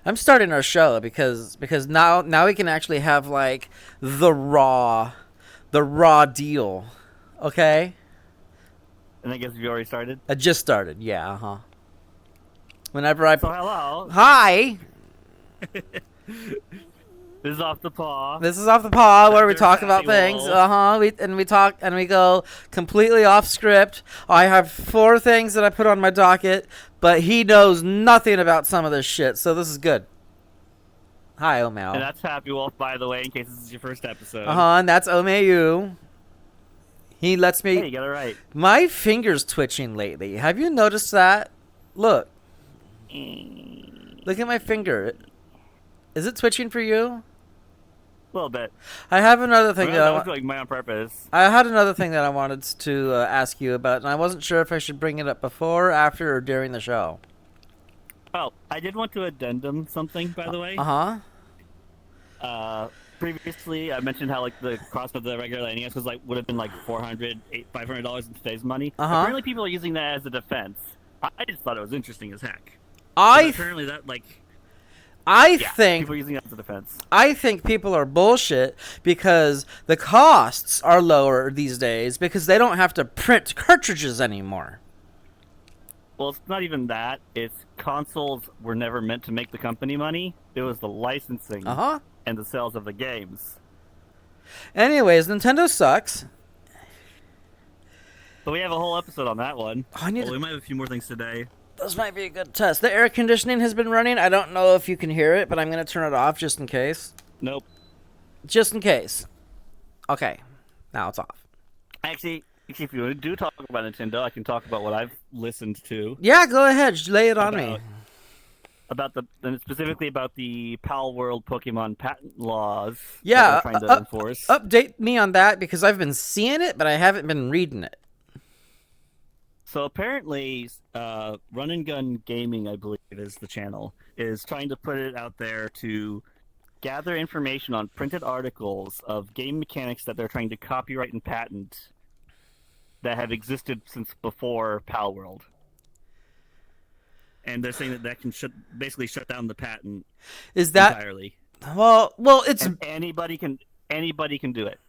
I'm starting our show because now we can actually have like the raw deal. Okay? And I guess you already started. I just started. Yeah, uh-huh. Whenever I So hello, Hi. this is off the paw. This is off the pod where we There's talk about Happy things. Wolf. We talk and we go completely off script. I have 4 things that I put on my docket, but he knows nothing about some of this shit. So this is good. Hi, And Omeo. that's Happy Wolf, by the way, in case this is your first episode. And that's Omeyu. He lets Hey, me. you got it right. My finger's twitching lately. Have you noticed that? Look. A Look at my finger. Is it twitching for you? little bit. I have another thing that That was like my on purpose. I had another thing that I wanted to ask you about, and I wasn't sure if I should bring it up before, after, or during the show. Oh, I did want to addendum something, by the way. Uh huh. Previously, I mentioned how like the cost of the regular NES was like would have been like $500 in today's money. Uh-huh. Apparently, people are using that as a defense. I just thought it was interesting as heck. I Apparently, that like I yeah, think people are using that as a defense. I think people are bullshit because the costs are lower these days because they don't have to print cartridges anymore. Well, it's not even that. It's consoles were never meant to make the company money. It was the licensing Uh huh. and the sales of the games. Anyways, Nintendo sucks. But we have a whole episode on that one. Oh, I need Well, to we might have a few more things today. This might be a good test. The air conditioning has been running. I don't know if you can hear it, but I'm going to turn it off just in case. Nope. Just in case. Okay. Now it's off. Actually, if you do talk about Nintendo, I can talk about what I've listened to Yeah, go ahead. Lay it on me. about specifically about the Pal World Pokemon patent laws Yeah, that they're trying to enforce. update me on that because I've been seeing it, but I haven't been reading it. So apparently, Run and Gun Gaming, I believe, is the channel, is trying to put it out there to gather information on printed articles of game mechanics that they're trying to copyright and patent that have existed since before Pal World. And they're saying that can basically shut down the patent Is that entirely. well? It's And anybody can do it.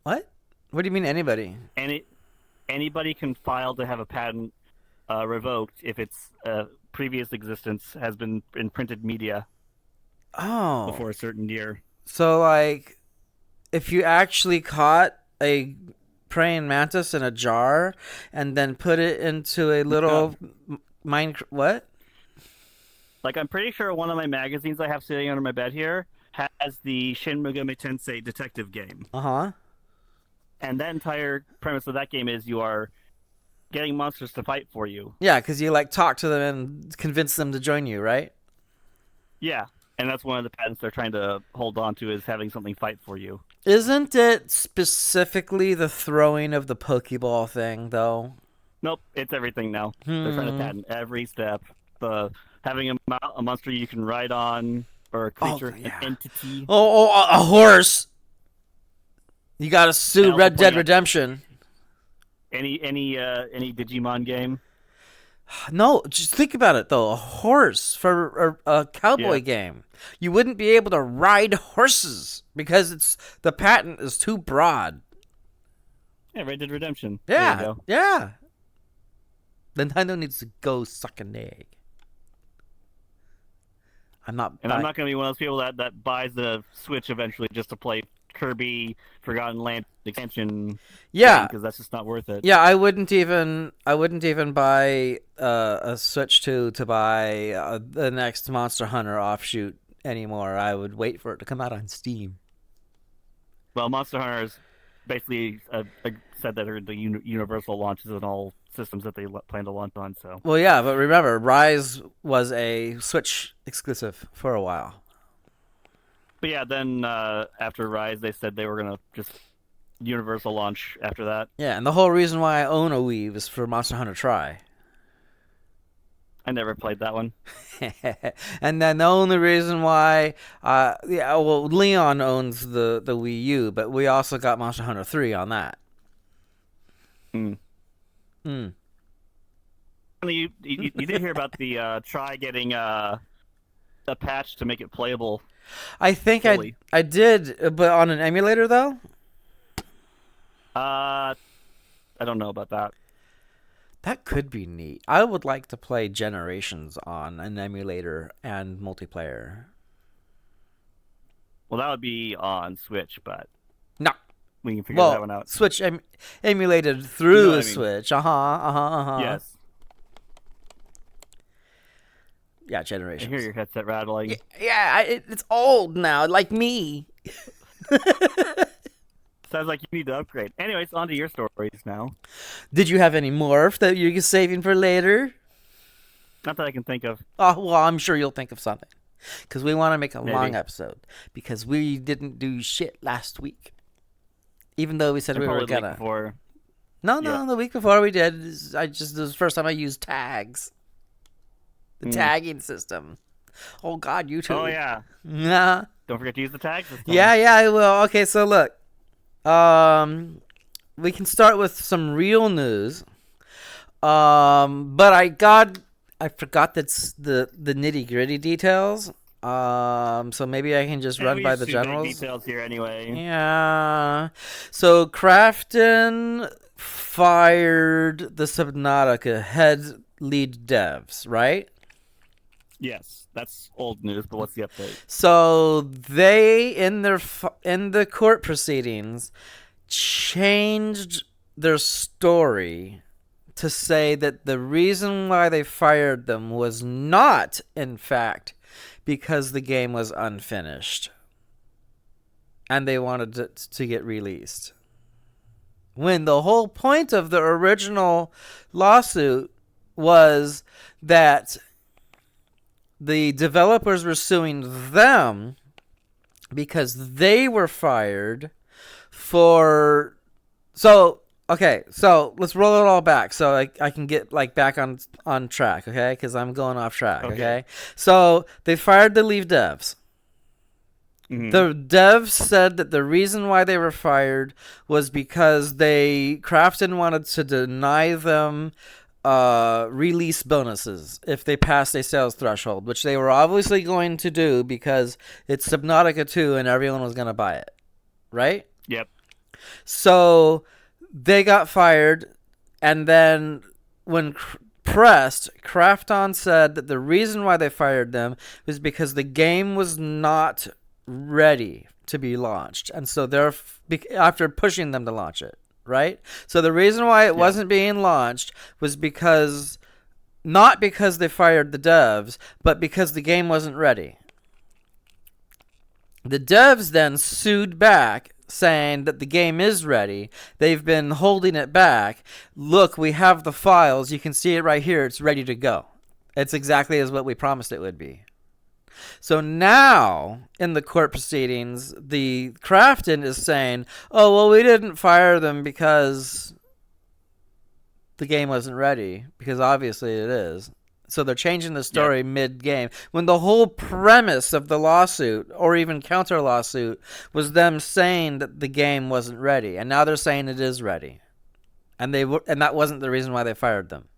what? What do you mean anybody? Anybody can file to have a patent revoked if its previous existence has been in printed media Oh, before a certain year. so like, if you actually caught a praying mantis in a jar and then put it into a little mine, what? Like, I'm pretty sure one of my magazines I have sitting under my bed here has the Shin Megami Tensei detective game. Uh huh. And that entire premise of that game is you are getting monsters to fight for you. Yeah, because you like talk to them and convince them to join you, right? Yeah. And that's one of the patents they're trying to hold on to is having something fight for you. Isn't it specifically the throwing of the Pokeball thing, though? Nope, it's everything now. They're trying to patent every step. The having a monster you can ride on, or a creature, yeah. an entity. A horse. You gotta sue And also Red Dead pointing out- Redemption. Any Digimon game. No, just think about it though. A horse for a cowboy Yeah. game. You wouldn't be able to ride horses because the patent is too broad. Yeah, Red Dead Redemption. There you Yeah, go. yeah. Nintendo needs to go suck an egg. I'm not. And I'm not going to be one of those people that buys the Switch eventually just to play Kirby Forgotten Land expansion. Yeah, Because that's just not worth it. yeah. I wouldn't even buy a Switch 2 to buy the next Monster Hunter offshoot anymore. I would wait for it to come out on Steam. Well, Monster Hunter's basically said that they're the universal launches on all systems that they plan to launch on. So. Well, yeah, but remember, Rise was a Switch exclusive for a while. But yeah, then after Rise, they said they were going to just universal launch after that. Yeah, and the whole reason why I own a Wii is for Monster Hunter Tri. I never played that one. And then the only reason why, Leon owns the Wii U, but we also got Monster Hunter 3 on that. You did hear about the Tri getting a patch to make it playable I think fully. I did, but on an emulator though. I don't know about that. That could be neat. I would like to play Generations on an emulator and multiplayer. Well, that would be on Switch, but No. we can figure that one Well, out. Switch emulated You through know what a I mean? Switch. Uh-huh. Yes, Yeah, I Generations. hear your headset rattling. Yeah, it's old now, like me. Sounds like you need to upgrade. Anyways, on to your stories now. Did you have any morph that you're saving for later? Not that I can think of. Oh, well, I'm sure you'll think of something. Because we want to make a Maybe. long episode. Because we didn't do shit last week. Even though we said And we were probably the week gonna. before. No, Yeah. the week before we did. This was the first time I used tags. The tagging system. Oh, God, you too. Oh yeah. Nah. Don't forget to use the tags this time. Yeah, I will. Okay, so look. We can start with some real news. But I forgot that's the nitty gritty details. So maybe I can just run we by just the do big generals. details here anyway. Yeah. So Crafton fired the Subnautica head lead devs, right? Yes, that's old news. But what's the update? So they in the court proceedings changed their story to say that the reason why they fired them was not, in fact, because the game was unfinished and they wanted it to get released. When the whole point of the original lawsuit was that the developers were suing them because they were fired for... So let's roll it all back so I can get back on track, okay? Because I'm going off track, okay? So they fired the lead devs. Mhm. The devs said that the reason why they were fired was because Crafton wanted to deny them release bonuses if they passed a sales threshold, which they were obviously going to do because it's Subnautica 2 and everyone was going to buy it, right? Yep. So they got fired, and then when pressed, Krafton said that the reason why they fired them was because the game was not ready to be launched, and so they're after pushing them to launch it, right? So the reason why it wasn't being launched was not because they fired the devs, but because the game wasn't ready. The devs then sued back, saying that the game is ready. They've been holding it back. Look, we have the files. You can see it right here. It's ready to go. It's exactly as what we promised it would be. So now, in the court proceedings, the Crafton is saying, oh, well, we didn't fire them because the game wasn't ready, because obviously it is. So they're changing the story mid-game, when the whole premise of the lawsuit, or even counter-lawsuit, was them saying that the game wasn't ready. And now they're saying it is ready. And that wasn't the reason why they fired them.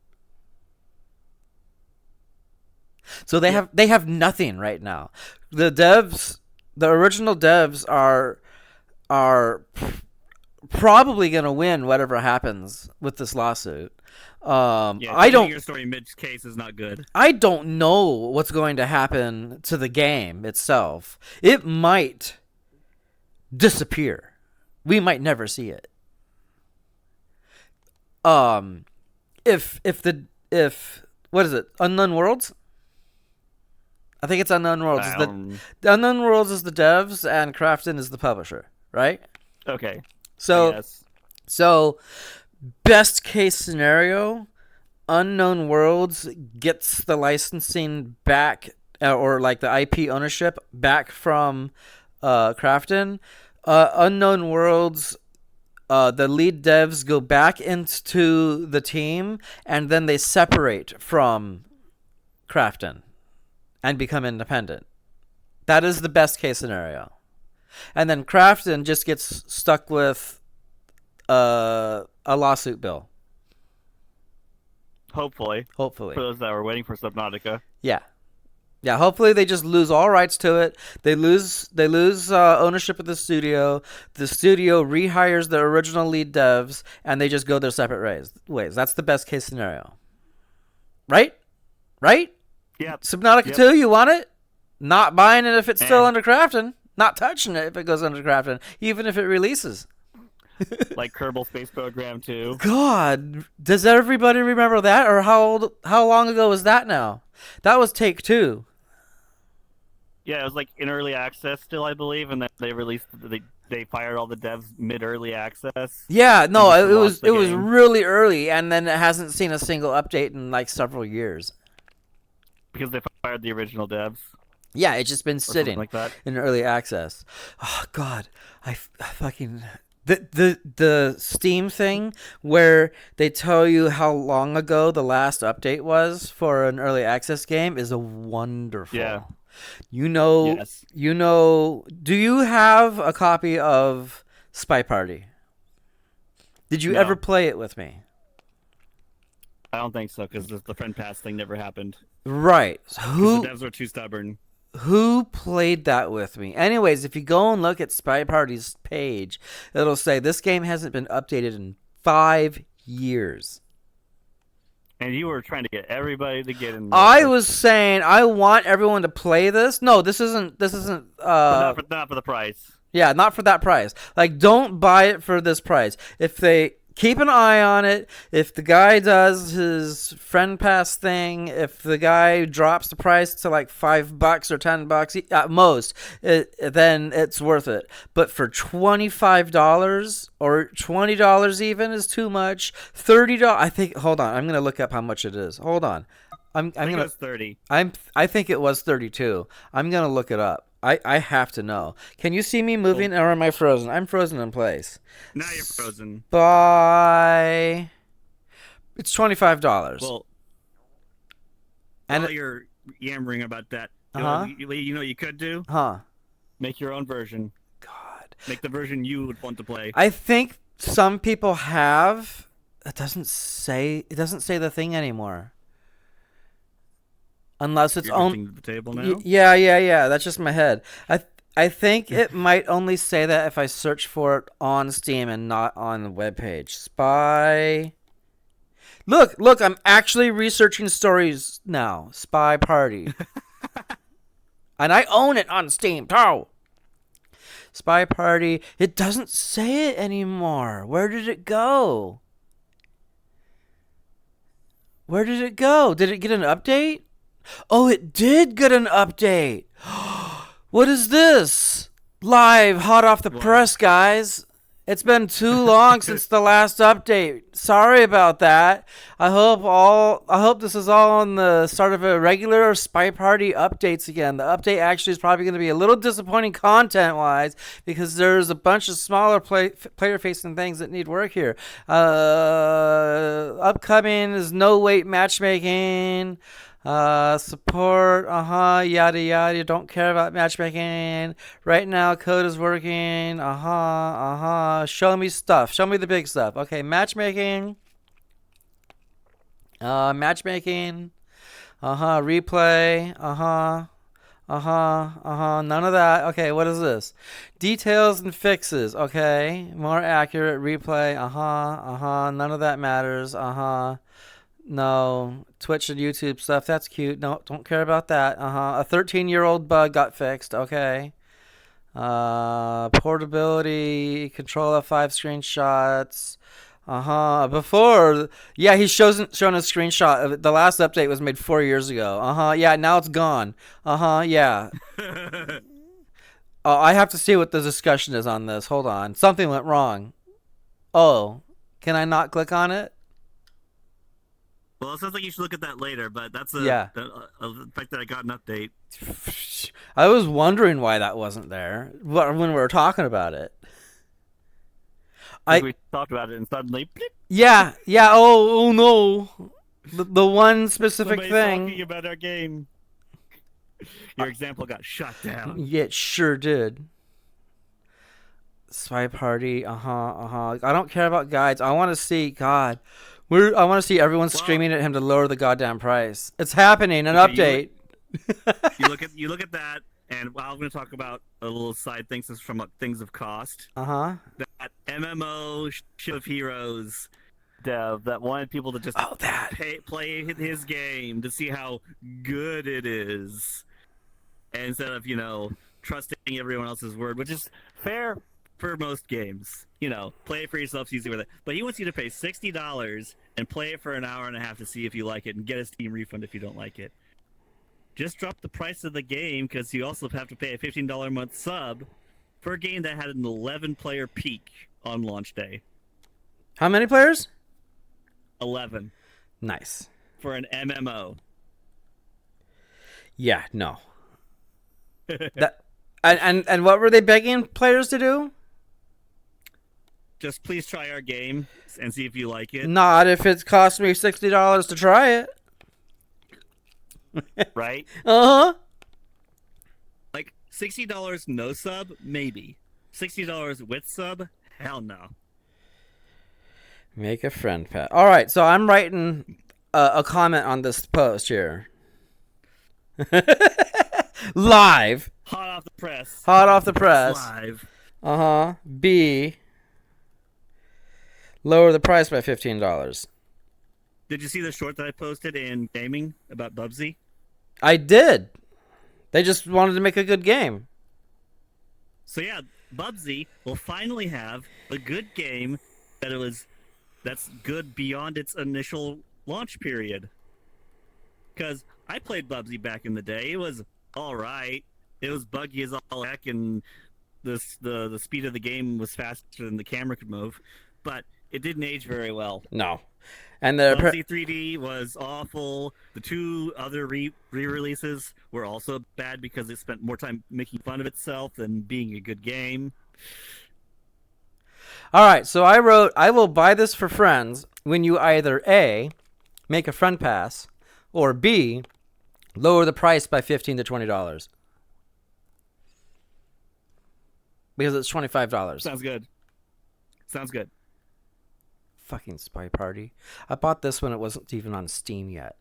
So they have nothing right now. The original devs are probably going to win whatever happens with this lawsuit. Your story mid case is not good. I don't know what's going to happen to the game itself. It might disappear. We might never see it. If what is it? Unknown Worlds? I think it's Unknown Worlds. The Unknown Worlds is the devs and Crafton is the publisher, right? Okay. So best case scenario, Unknown Worlds gets the licensing back, or like the IP ownership back from Crafton. Unknown Worlds, the lead devs go back into the team, and then they separate from Crafton and become independent. That is the best case scenario. And then Crafton just gets stuck with a lawsuit bill. Hopefully. For those that were waiting for Subnautica. Yeah. Yeah, hopefully they just lose all rights to it. They lose ownership of the studio. The studio rehires the original lead devs, and they just go their separate ways. That's the best case scenario, right? Right? Yep. Subnautica Yep. 2, you want it? Not buying it if it's still And- under crafting. Not touching it if it goes under crafting, even if it releases. Like Kerbal Space Program 2. God, does everybody remember that, or how long ago was that now? That was Take Two. Yeah, it was like in early access still, I believe, and then they fired all the devs mid early access. Yeah, no, Just it to was launch the it was game. really early, and then it hasn't seen a single update in like several years. Because they fired the original devs Yeah, it's just been or something sitting like that. in early access. Oh God, I fucking the Steam thing where they tell you how long ago the last update was for an early access game is a wonderful. Yeah. You know, Yes. Do you have a copy of Spy Party? Did you No. ever play it with me? I don't think so, because the friend pass thing never happened. Right. So 'Cause the devs were too stubborn. who played that with me? Anyways, if you go and look at Spy Party's page, it'll say this game hasn't been updated in 5 years. And you were trying to get everybody to get in. I was saying I want everyone to play this. No, this isn't But not for the price. yeah, not for that price. Like, don't buy it for this price. If they keep an eye on it, if the guy does his friend pass thing, if the guy drops the price to like $5 or $10 at most, then it's worth it. But for $25 or $20 even is too much. $30, I think. Hold on, I'm gonna look up how much it is. Hold on, I'm I think it gonna. was 30. I think it was 32. I'm gonna look it up. I have to know. Can you see me moving, or am I frozen? I'm frozen in place. Now you're frozen. Bye. It's $25. Well, and while you're yammering about that, Uh-huh. you know what you could do? huh? Make your own version. God. Make the version you would want to play. I think some people have. It doesn't say the thing anymore. Unless it's You're on. drifting to the table now. Yeah. That's just my head. I think it might only say that if I search for it on Steam and not on the webpage. Spy. Look, I'm actually researching stories now. Spy Party. And I own it on Steam, too. Spy Party. It doesn't say it anymore. Where did it go? Where did it go? Did it get an update? Oh, it did get an update. What is this? Live, hot off the press, guys. It's been too long since the last update. Sorry about that. I hope this is all on the start of a regular Spy Party updates again. The update actually is probably going to be a little disappointing content-wise because there's a bunch of smaller player-facing things that need work here. Upcoming is no wait matchmaking. Support, yada yada. Don't care about matchmaking. Right now, code is working. Show me stuff. Show me the big stuff. Okay, matchmaking. Matchmaking. Replay. None of that. Okay, what is this? Details and fixes. Okay, more accurate. Replay. None of that matters. No, Twitch and YouTube stuff. That's cute. No, don't care about that. A 13-year-old bug got fixed. Okay. Portability, control F5 screenshots. Before, yeah, he's shown a screenshot of it. The last update was made 4 years ago. Yeah, now it's gone. Yeah. Oh, I have to see what the discussion is on this. Hold on. Something went wrong. Oh, can I not click on it? Well, it sounds like you should look at that later, but that's the fact that I got an update. I was wondering why that wasn't there when we were talking about it. We talked about it and suddenly, bleep, Yeah. Oh no, the one specific somebody's thing. talking about our game. Your example got shut down. Yeah, it sure did. Spy Party. I don't care about guides. I want to see God. I want to see everyone screaming at him to lower the goddamn price. It's happening. An Okay, update. You look at that, and I'm going to talk about a little side things from things of cost. Uh-huh. That MMO Ship of Heroes dev that wanted people to just Oh, that. play his game to see how good it is, instead of trusting everyone else's word, which is fair for most games. Play it for yourself, easy with it. But he wants you to pay $60 and play it for an hour and a half to see if you like it and get a Steam refund if you don't like it. Just drop the price of the game, because you also have to pay a $15 a month sub for a game that had an 11-player peak on launch day. How many players? 11 Nice. for an MMO. Yeah, no. That and what were they begging players to do? Just please try our game and see if you like it. Not if it cost me $60 to try it. Right? Uh-huh. Like $60 no sub, maybe. $60 with sub, hell no. Make a friend, Pat. All right, so I'm writing a comment on this post here. Live. Hot off the press. Hot off the press. Live. Uh-huh. B. Lower the price by $15. Did you see the short that I posted in gaming about Bubsy? I did. They just wanted to make a good game. So yeah, Bubsy will finally have a good game that's good beyond its initial launch period. Because I played Bubsy back in the day. It was all right. It was buggy as all heck, and the speed of the game was faster than the camera could move. But it didn't age very well. No. And the Bubsy 3D was awful. The two other re-releases were also bad because it spent more time making fun of itself than being a good game. All right, so I wrote, I will buy this for friends when you either A, make a friend pass, or B, lower the price by $15 to $20. Because it's $25. Sounds good. Sounds good. Fucking Spy Party. I bought this when it wasn't even on Steam yet.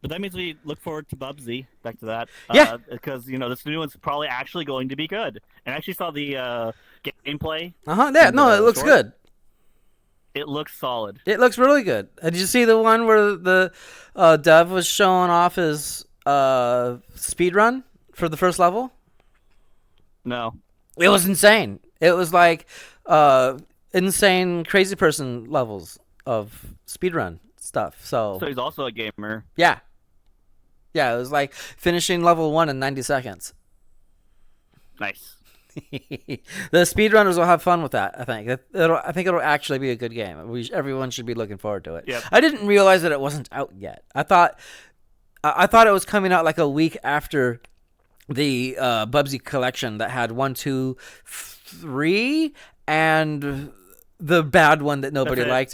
But that means we look forward to Bubsy. Back to that. Yeah. Because, this new one's probably actually going to be good. And I actually saw the gameplay. Uh-huh, yeah, no, it looks good. It looks solid. It looks really good. Did you see the one where the dev was showing off his speed run for the first level? No. It was insane. It was like insane crazy person levels of speedrun stuff. So he's also a gamer. yeah. Yeah, it was like finishing level 1 in 90 seconds. Nice. The speedrunners will have fun with that, I think. I think it'll actually be a good game. Everyone should be looking forward to it. Yep. I didn't realize that it wasn't out yet. I thought it was coming out like a week after the Bubsy collection that had 1, 2, 3, and the bad one that nobody liked.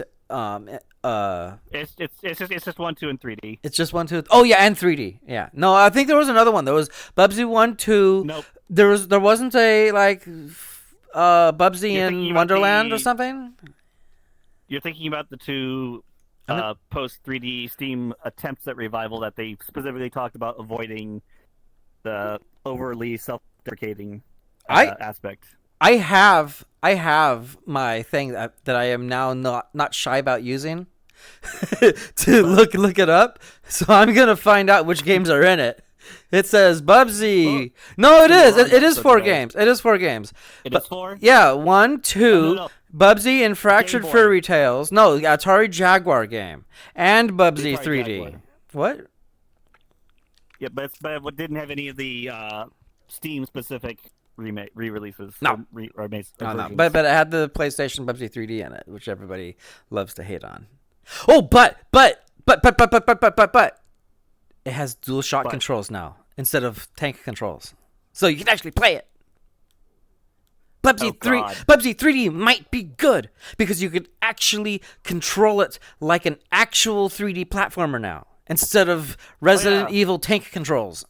It's just 1, 2, and 3D. It's just 1, 2. Oh yeah, and 3D. Yeah. No, I think there was another one. There was Bubsy 1, 2. Nope. There wasn't a like Bubsy You're in thinking about Wonderland the- or something. You're thinking about the two post 3D Steam attempts at revival that they specifically talked about avoiding the overly self-deprecating aspect. I have my thing that I am now not shy about using to look it up. So I'm gonna find out which games are in it. It says Bubsy. No, it is. It is 4 games. It is 4 games. It is 4? Yeah, 1, 2. No. Bubsy and Fractured Game Boy. Furry Tales. No, Atari Jaguar game and Bubsy Atari 3D. Jaguar. What? Yeah, but it didn't have any of the Steam-specific re-releases. No. Remakes. No, versions. but it had the PlayStation Bubsy 3D in it, which everybody loves to hate on. Oh, but it has DualShock controls now instead of tank controls, so you can actually play it. Bubsy 3D might be good because you could actually control it like an actual 3D platformer now instead of Resident Evil tank controls.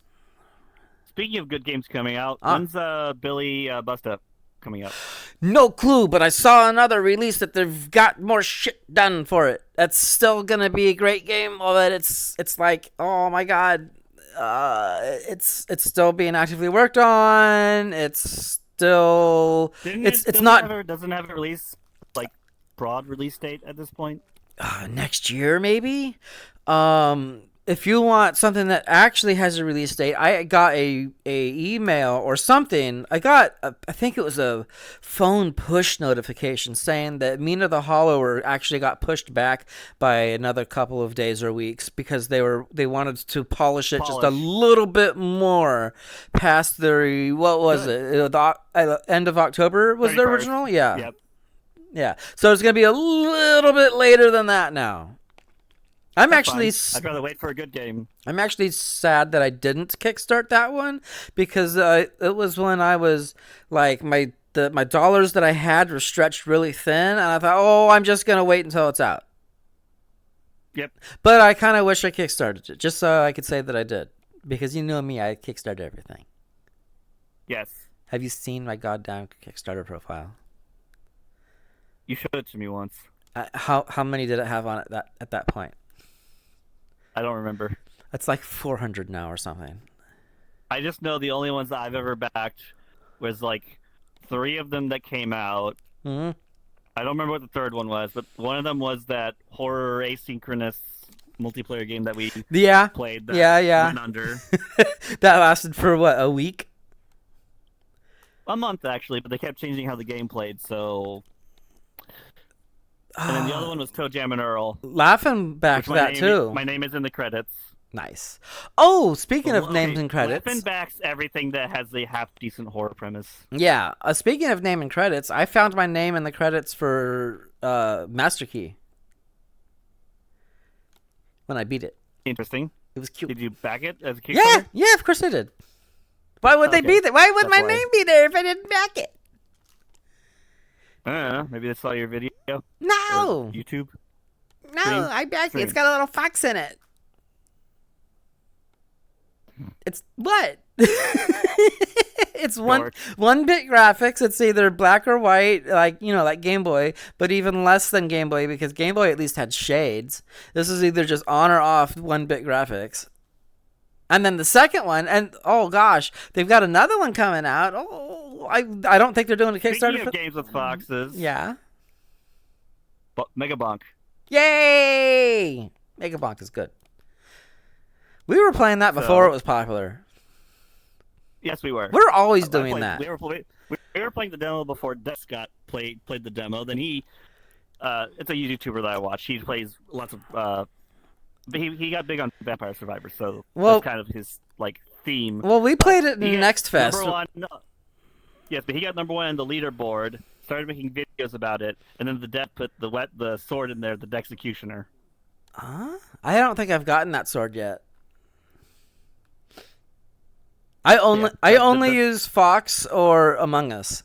Speaking of good games coming out, when's Billy Bust Up coming up? No clue, but I saw another release that they've got more shit done for it. That's still gonna be a great game, but it's like, oh my god, It's still being actively worked on. It's still Didn't it's it it's doesn't not have a, doesn't have a release like broad release date at this point? next year maybe. If you want something that actually has a release date, I got a email or something. I think it was a phone push notification saying that Mina the Hollower actually got pushed back by another couple of days or weeks because they wanted to polish it just a little bit more past the what was Good. it? The end of October was the 31st. original? Yeah. Yep. Yeah. So it's going to be a little bit later than that now. I'm That's actually fine. I'd rather wait for a good game. I'm actually sad that I didn't kickstart that one because it was when I was like my dollars that I had were stretched really thin, and I thought, oh, I'm just gonna wait until it's out. Yep. But I kind of wish I kickstarted it just so I could say that I did, because you know me, I kickstarted everything. Yes. Have you seen my goddamn Kickstarter profile? You showed it to me once. How many did it have on it at that point? I don't remember. It's like 400 now or something. I just know the only ones that I've ever backed was like 3 of them that came out. Mm-hmm. I don't remember what the third one was, but one of them was that horror asynchronous multiplayer game that we played. That went under. That lasted for what, a week? A month actually, but they kept changing how the game played. So, and then the other one was Toe Jam and Earl. Laughing back to that too. My name is in the credits. Nice. Oh, speaking of names and credits, Laughing backs everything that has a half decent horror premise. Yeah. Speaking of name and credits, I found my name in the credits for Master Key when I beat it. Interesting. It was cute. Did you back it as a Kickstarter? Yeah, of course I did. Why would they be there? Why would my name be there if I didn't back it? I don't know. Maybe they saw your video. No. YouTube. No, Stream? I backed it. It's Stream. got a little fox in it. It's what? It's Dork. 1-bit graphics. It's either black or white, like Game Boy, but even less than Game Boy because Game Boy at least had shades. This is either just on or off 1-bit graphics. And then the second one, and oh gosh, they've got another one coming out. Oh, I don't think they're doing a Kickstarter. Speaking of games with foxes. Yeah. Mega Bonk. Yay! Mega Bonk is good. We were playing that before it was popular. Yes, we were. We're always doing that. We were playing the demo before Dex played the demo. Then he, it's a YouTuber that I watch. He plays lots of. But he got big on Vampire Survivor, so that's kind of his like theme. Well, we played it in Next Fest. Yes, but he got number 1 on the leaderboard. Started making videos about it, and then the dev put the sword in there, the Dexecutioner. I don't think I've gotten that sword yet. I only use Fox or Among Us.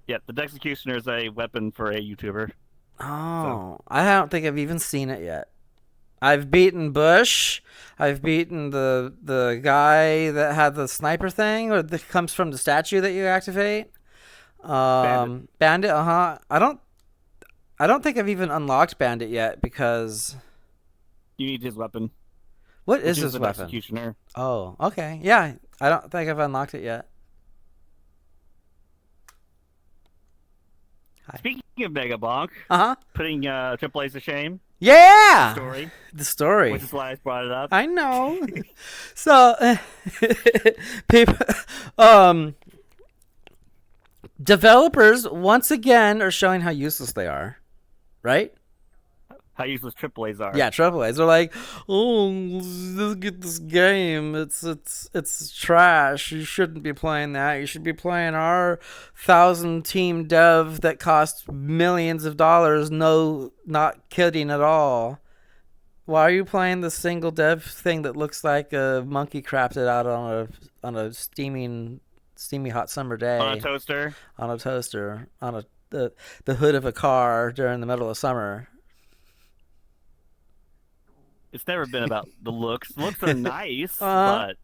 Yeah, the Dexecutioner is a weapon for a YouTuber. Oh, so. I don't think I've even seen it yet. I've beaten Bush. I've beaten the guy that had the sniper thing, or that comes from the statue that you activate. Bandit. I don't think I've even unlocked Bandit yet because you need his weapon. What is his weapon? Executioner. Oh, okay. Yeah, I don't think I've unlocked it yet. Hi. Speaking of Mega Bonk, putting Triple A's to shame. Yeah, the story. Which is why I brought it up. I know. So, people, developers once again are showing how useless they are, right? How useless Triple A's are. Yeah, Triple A's. They're like, oh, let's get this game. It's trash. You shouldn't be playing that. You should be playing our 1,000-team dev that costs millions of dollars. No, not kidding at all. Why are you playing the single dev thing that looks like a monkey crafted out on a steamy hot summer day? On a toaster. On a toaster. On the hood of a car during the middle of summer. It's never been about the looks. The looks are nice, but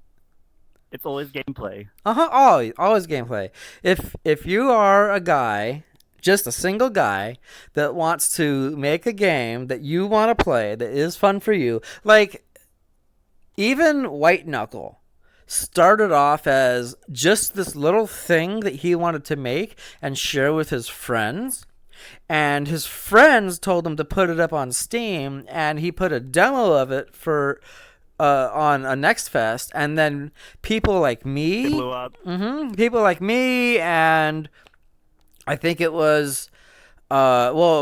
it's always gameplay. Always gameplay. If you are a guy, just a single guy that wants to make a game that you want to play that is fun for you, like even White Knuckle started off as just this little thing that he wanted to make and share with his friends. And his friends told him to put it up on Steam, and he put a demo of it for on a Next Fest, and then people like It me, blew up. people like me, and I think it was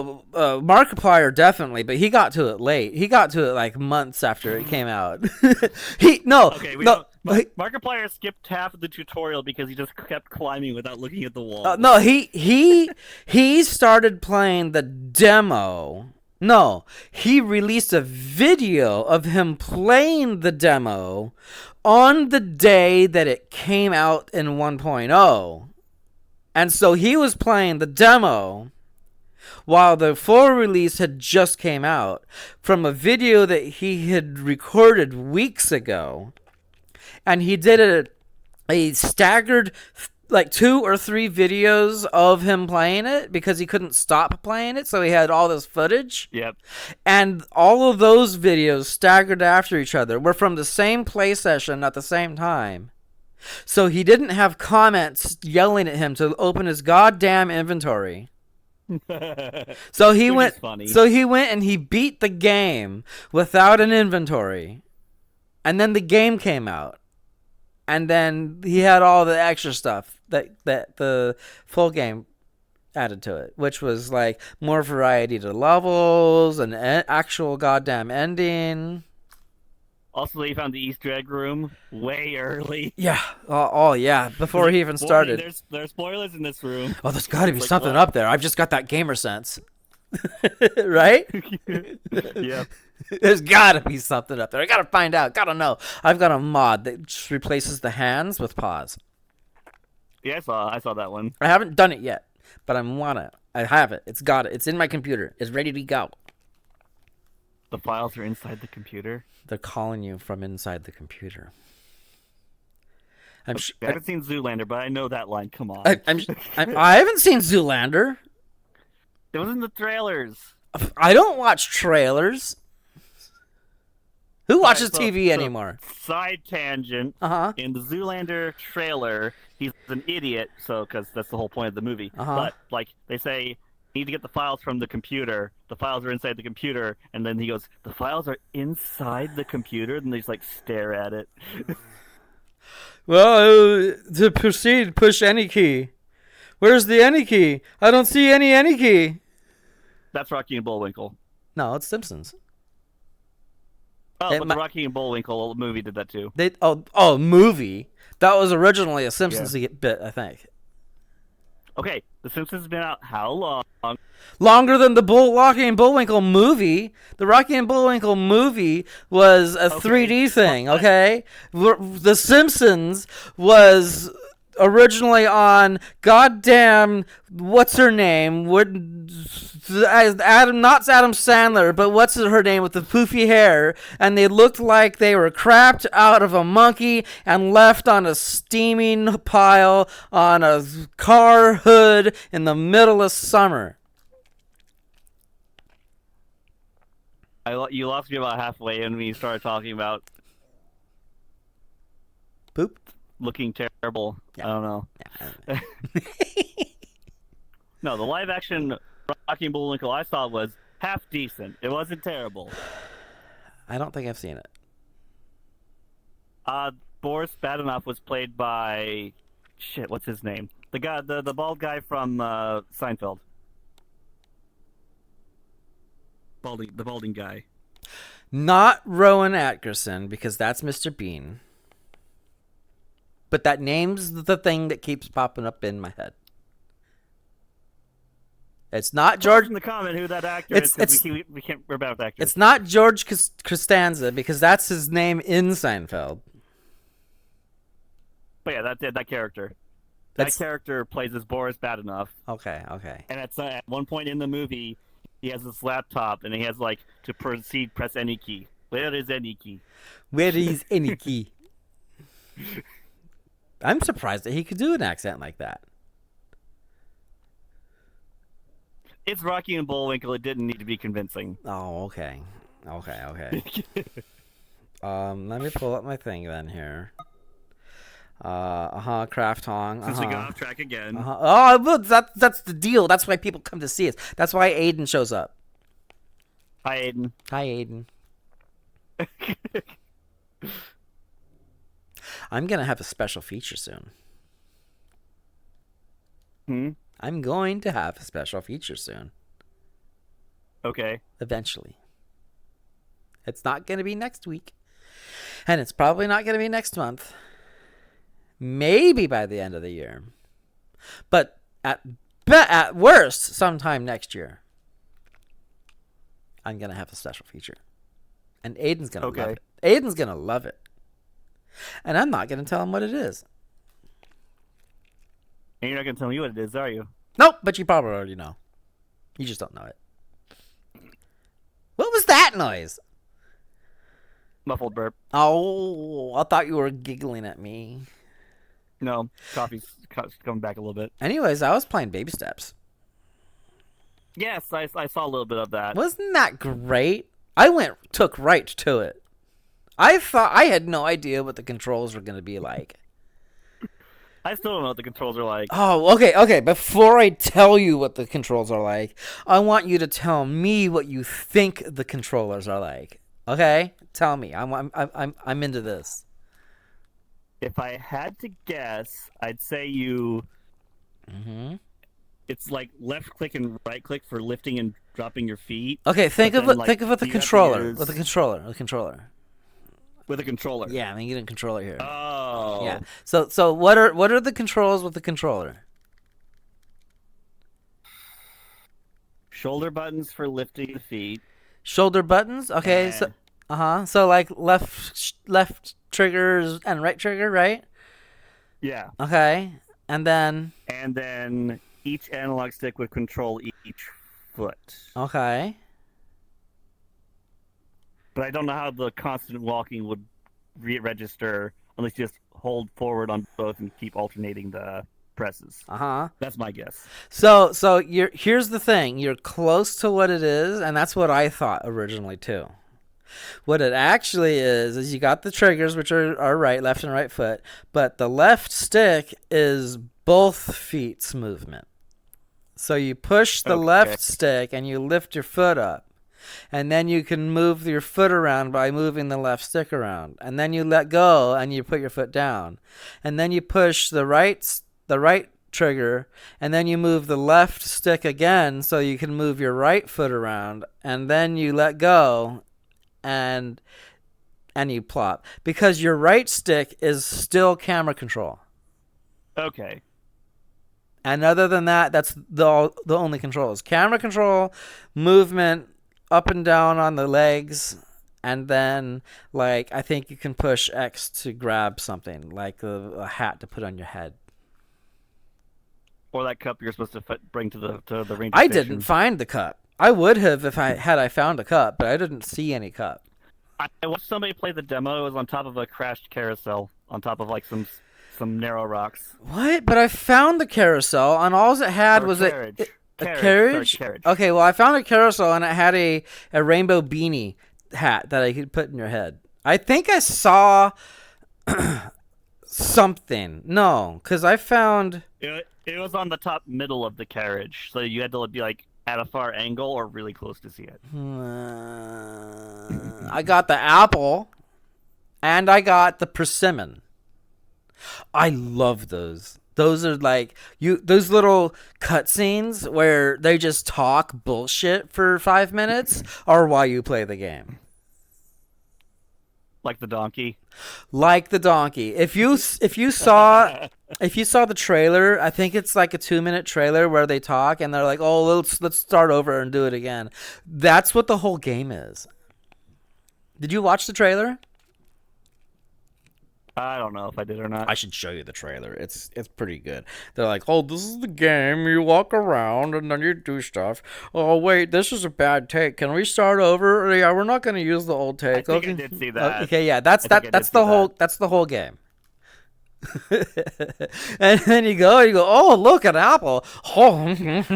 Markiplier definitely, but he got to it late. He got to it like months after it came out. he no Okay, we no. don't. Markiplier skipped half of the tutorial because he just kept climbing without looking at the wall. No, he started playing the demo. No, he released a video of him playing the demo on the day that it came out in 1.0. And so he was playing the demo while the full release had just came out from a video that he had recorded weeks ago. And he did a staggered like 2 or 3 videos of him playing it because he couldn't stop playing it, so he had all this footage. Yep. And all of those videos staggered after each other were from the same play session at the same time. So he didn't have comments yelling at him to open his goddamn inventory. So he Which went is funny. so he went and he beat the game without an inventory. And then the game came out. And then he had all the extra stuff that the full game added to it, which was like more variety to levels, an actual goddamn ending. Also, he found the Easter egg room way early. Yeah. Oh yeah. Before he even Warning, started. there's spoilers in this room. Oh, there's got to be It's like, something what? up there. I've just got that gamer sense. Right? Yep. There's got to be something up there. I got to find out. Got to know. I've got a mod that just replaces the hands with paws. Yeah, I saw that one. I haven't done it yet, but I want to. I have it. It's got it. It's in my computer. It's ready to go. The files are inside the computer. They're calling you from inside the computer. I haven't seen Zoolander, but I know that line. Come on. I haven't seen Zoolander. It was in the trailers. I don't watch trailers. Who watches Alright, TV so anymore? Side tangent. Uh-huh. In the Zoolander trailer, he's an idiot, so because that's the whole point of the movie. Uh-huh. But like they say, you need to get the files from the computer. The files are inside the computer, and then he goes, "The files are inside the computer," and they just like stare at it. Well, to proceed, push any key. Where's the any key? I don't see any key. That's Rocky and Bullwinkle. No, it's Simpsons. Oh, It but mi- the Rocky and Bullwinkle movie did that too. Movie. That was originally a Simpsons bit, I think. Okay, The Simpsons has been out how long? Longer than the Rocky and Bullwinkle movie. The Rocky and Bullwinkle movie was a 3D thing, okay? The Simpsons was originally on goddamn what's her name? Not Adam Sandler, but what's her name with the poofy hair? And they looked like they were crapped out of a monkey and left on a steaming pile on a car hood in the middle of summer. You lost me about halfway when we started talking about Poop. looking terrible. Yeah. I don't know. Yeah. No, the live action Rocky and Bullwinkle I saw was half decent. It wasn't terrible. I don't think I've seen it. Boris Badenoff was played by what's his name? The guy, the bald guy from Seinfeld. The balding guy. Not Rowan Atkinson, because that's Mr. Bean. But that name's the thing that keeps popping up in my head. It's not George. In the comment who that actor It's- is, 'cause it's- we can't. We're about actors. It's not George Costanza, because that's his name in Seinfeld. But yeah, that character. That's- That character plays as Boris Badenoff, Okay. and at one point in the movie, he has this laptop, and he has like to proceed, press any key. Where is any key? Where is any key? I'm surprised that he could do an accent like that. It's Rocky and Bullwinkle. It didn't need to be convincing. Oh, okay. Let me pull up my thing then here. Craft Hong. Since we got off track again. Oh, well, that's the deal. That's why people come to see us. That's why Aiden shows up. Hi, Aiden. Hi, Aiden. I'm gonna have a special feature soon. I'm going to have a special feature soon. Okay. Eventually. It's not gonna be next week. And it's probably not gonna be next month. Maybe by the end of the year. But at worst, sometime next year. I'm gonna have a special feature. And Aiden's gonna love it. Aiden's gonna love it. And I'm not gonna tell him what it is. And you're not gonna tell me what it is, are you? Nope, but you probably already know. You just don't know it. What was that noise? Muffled burp. Oh, I thought you were giggling at me. No, coffee's coming back a little bit. Anyways, I was playing Baby Steps. Yes, I saw a little bit of that. Wasn't that great? I took right to it. I had no idea what the controls were going to be like. I still don't know what the controls are like. Oh, okay. Before I tell you what the controls are like, I want you to tell me what you think the controllers are like. Okay? Tell me. I'm into this. If I had to guess, I'd say you. It's like left click and right click for lifting and dropping your feet. Okay, think of what the controller. With the controller. With a controller. Yeah, I'm getting a controller here. Oh. Yeah. So what are the controls with the controller? Shoulder buttons for lifting the feet. Shoulder buttons. Okay. So like left triggers and right trigger, right? Yeah. Okay. And then each analog stick would control each foot. Okay. But I don't know how the constant walking would register unless you just hold forward on both and keep alternating the presses. That's my guess. So here's the thing. You're close to what it is, and that's what I thought originally too. What it actually is you got the triggers, which are right, left and right foot, but the left stick is both feet's movement. So you push the left stick and you lift your foot up. And then you can move your foot around by moving the left stick around. And then you let go and you put your foot down. And then you push the right trigger, and then you move the left stick again so you can move your right foot around. And then you let go and you plop. Because your right stick is still camera control. Okay. And other than that, that's the only controls. Camera control, movement, up and down on the legs, and then like I think you can push X to grab something like a hat to put on your head, or that cup you're supposed to bring to the ranger I station. didn't find the cup. I would have if I found a cup, but I didn't see any cup. I watched somebody play the demo. It was on top of a crashed carousel, on top of like some narrow rocks. What? But I found the carousel, and all it had was carriage. A carriage? Carriage. Okay, well, I found a carousel, and it had a rainbow beanie hat that I could put in your head. I think I saw something. No, because I found... It was on the top middle of the carriage, so you had to be like at a far angle or really close to see it. I got the apple, and I got the persimmon. I love those. Those are like those little cutscenes where they just talk bullshit for 5 minutes, or while you play the game. Like the donkey. Like the donkey. If you saw the trailer, I think it's like a 2-minute trailer where they talk and they're like, "Oh, let's start over and do it again." That's what the whole game is. Did you watch the trailer? I don't know if I did or not. I should show you the trailer. It's pretty good. They're like, "Oh, this is the game. You walk around and then you do stuff. Oh, wait, this is a bad take. Can we start over? Yeah, we're not going to use the old take." I think I did see that. Okay, yeah, that's the whole game. And then you go, oh, look, an apple. Oh, that's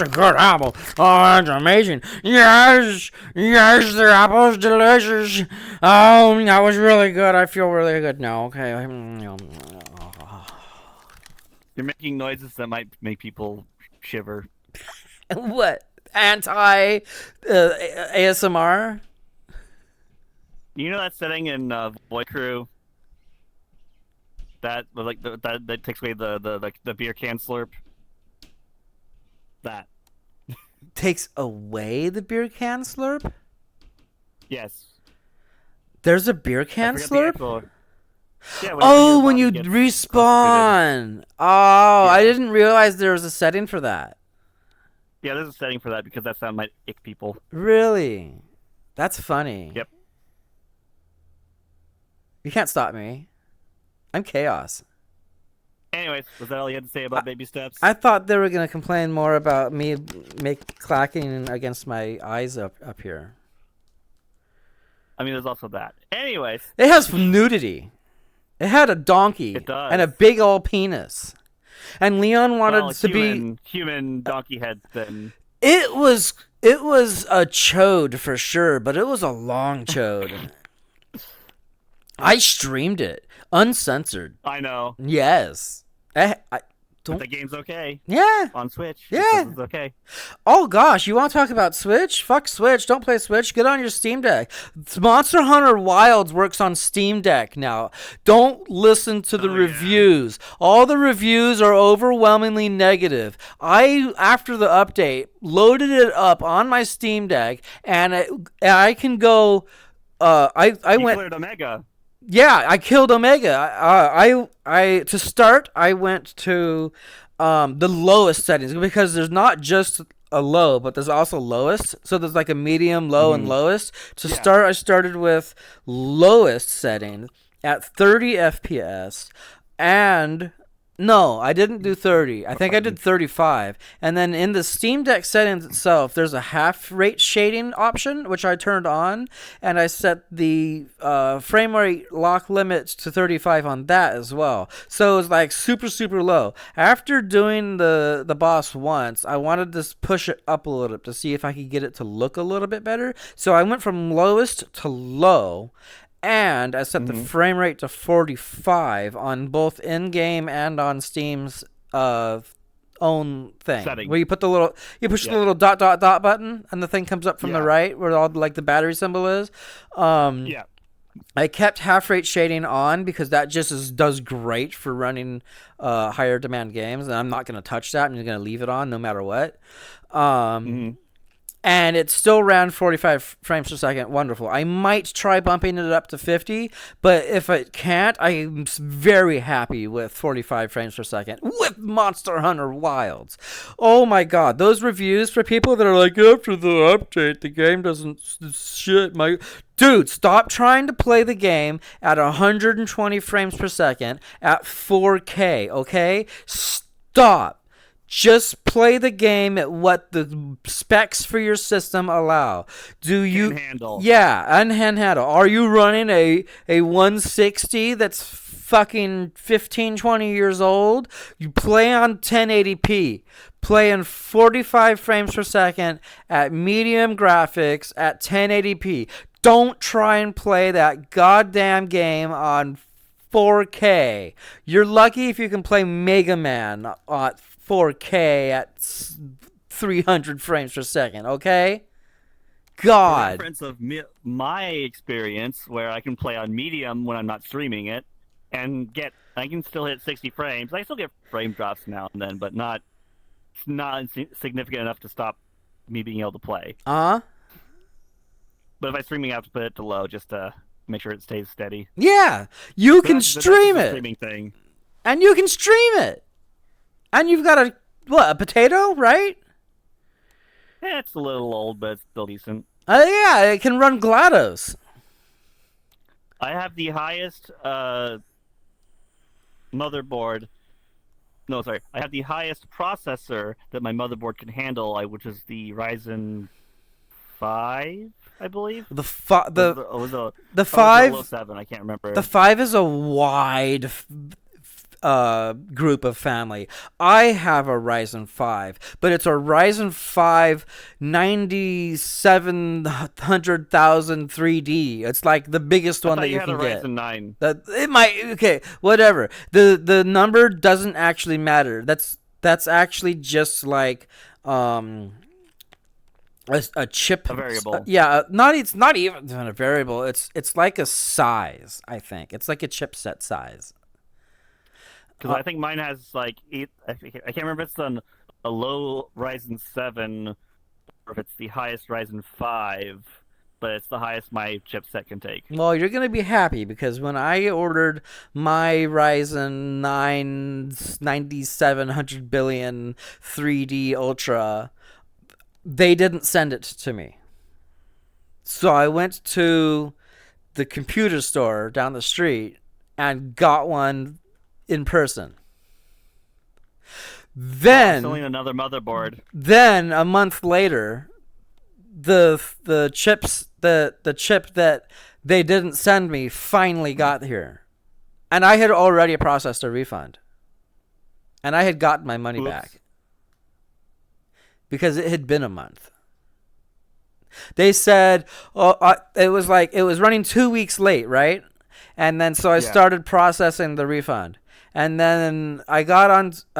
a good apple. Oh, that's amazing. Yes, yes, the apple's delicious. Oh, that was really good. I feel really good now. Okay. You're making noises that might make people shiver. What? Anti ASMR? You know that setting in Void Crew that like that takes away the beer can slurp. That Takes away the beer can slurp? yes. There's a beer I can forgot the slurp? actual- Yeah, Oh, your when you body gets respawn. Oh, I didn't realize there was a setting for that. Yeah, there's a setting for that because that sound might ick people. Really? That's funny. Yep. You can't stop me. I'm chaos. Anyways, was that all you had to say about baby steps? I thought they were gonna complain more about me clacking against my eyes up here. I mean, there's also that. Anyways, It has nudity. It had a donkey It does. and a big old penis. And Leon wanted well, to be. human donkey head thing. It was a chode for sure, but it was a long chode. I streamed it uncensored. I know. Yes. I But don't. the game's okay Yeah. on Switch. Yeah. It says it's okay. Oh gosh, you want to talk about Switch? Fuck Switch. Don't play Switch. Get on your Steam Deck. Monster Hunter Wilds works on Steam Deck now. Don't listen to the Oh, yeah. reviews. All the reviews are overwhelmingly negative. I, after the update, loaded it up on my Steam Deck, and I can go. I You went. cleared Omega. Yeah, I killed Omega. I to start, I went to the lowest settings because there's not just a low, but there's also lowest. So there's like a medium, low, and lowest. To start, I started with lowest setting at 30 FPS, and no, I didn't do 30. I think I did 35. And then in the Steam Deck settings itself, there's a half rate shading option, which I turned on, and I set the frame rate lock limits to 35 on that as well. So it was like super, super low. After doing the boss once, I wanted to push it up a little bit to see if I could get it to look a little bit better. So I went from lowest to low, and I set the frame rate to 45 on both in-game and on Steam's own thing. Setting. Where you put you push the little dot dot dot button, and the thing comes up from the Yeah. right where all like the battery symbol is. Yeah. I kept half rate shading on because that just does great for running higher demand games, and I'm not going to touch that. I'm just going to leave it on no matter what. And it still ran 45 frames per second. Wonderful. I might try bumping it up to 50, but if it can't, I'm very happy with 45 frames per second with Monster Hunter Wilds. Oh my god, those reviews for people that are like, after the update, the game doesn't shit. Dude, stop trying to play the game at 120 frames per second at 4K, okay? Stop. Just play the game at what the specs for your system allow. Do you handle? Yeah, handle. Are you running a 160 that's fucking 15, 20 years old? You play on 1080p. Play in 45 frames per second at medium graphics at 1080p. Don't try and play that goddamn game on 4K. You're lucky if you can play Mega Man at 4K at 300 frames per second, okay? God. Reference of my experience where I can play on medium when I'm not streaming it and I can still hit 60 frames. I still get frame drops now and then, but not significant enough to stop me being able to play. Uh-huh. But if I'm streaming, I have to put it to low just to make sure it stays steady. Yeah, you can That's stream the it. streaming thing. And you can stream it. And you've got a potato, right? It's a little old, but it's still decent. Yeah, it can run GLaDOS. I have the highest motherboard. No, sorry. I have the highest processor that my motherboard can handle, which is the Ryzen 5, I believe. The fi- the Was it, the or was it five 07? I can't remember. the 5 is a wide group of family. I have a Ryzen 5, but it's a Ryzen 5 9700,000 3D. It's like the biggest I one thought that you you had can a get. Ryzen 9. It might, okay, whatever. The number doesn't actually matter. That's actually just like a chip, A variable. yeah, it's not even a variable. It's like a size. I think it's like a chipset size. Because I think mine has like I can't remember if it's a low Ryzen 7 or if it's the highest Ryzen 5, but it's the highest my chipset can take. Well, you're gonna be happy because when I ordered my Ryzen 9 9700 billion 3D Ultra, they didn't send it to me. So I went to the computer store down the street and got one in person. It's only another motherboard. Then a month later, the chip that they didn't send me finally got here, and I had already processed a refund, and I had gotten my money back because it had been a month. They said, it was running 2 weeks late, right? And then so I started processing the refund. And then I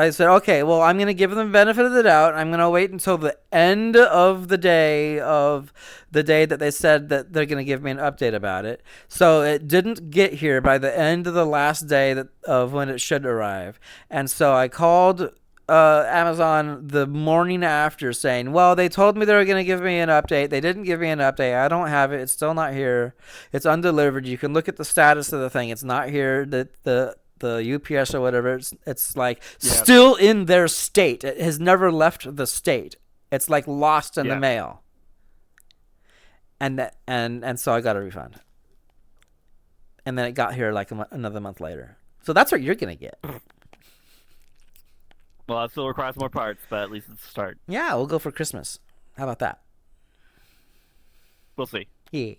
said, okay, well, I'm going to give them the benefit of the doubt. I'm going to wait until the end of the day that they said that they're going to give me an update about it. So it didn't get here by the end of the last day of when it should arrive. And so I called Amazon the morning after saying, well, they told me they were going to give me an update. They didn't give me an update. I don't have it. It's still not here. It's undelivered. You can look at the status of the thing. It's not here. The UPS or whatever, it's like still in their state. It has never left the state. It's like lost in the mail. And so I got a refund. And then it got here like another month later. So that's what you're gonna get. Well, it still requires more parts, but at least it's a start. Yeah, we'll go for Christmas. How about that? We'll see. Yeah.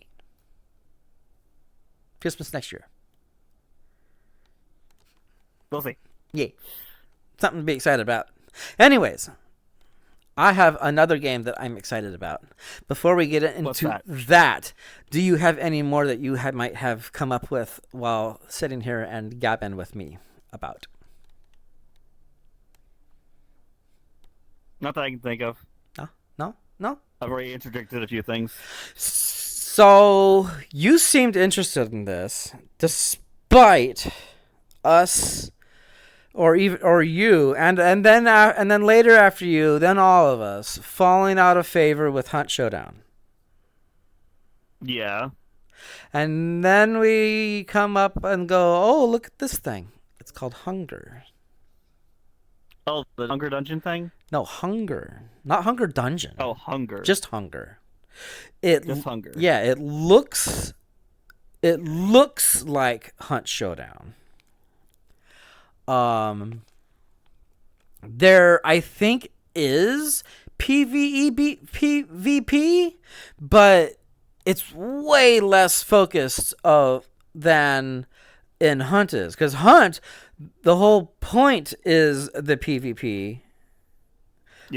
Christmas next year. We'll see. Yeah. Something to be excited about. Anyways, I have another game that I'm excited about. Before we get into that, do you have any more that you might have come up with while sitting here and gabbing with me about? Not that I can think of. No? I've already interjected a few things. So, you seemed interested in this, despite us... or you, and then later after you, then all of us falling out of favor with Hunt Showdown. Yeah. And then we come up and go, oh, look at this thing. It's called Hunger. Oh, the Hunger Dungeon thing? No, Hunger, not Hunger Dungeon. Oh, Hunger. Just Hunger. Just Hunger. Yeah, it looks like Hunt Showdown. There, I think, is PvP, but it's way less focused than in Hunt is. Because Hunt, the whole point is the PvP,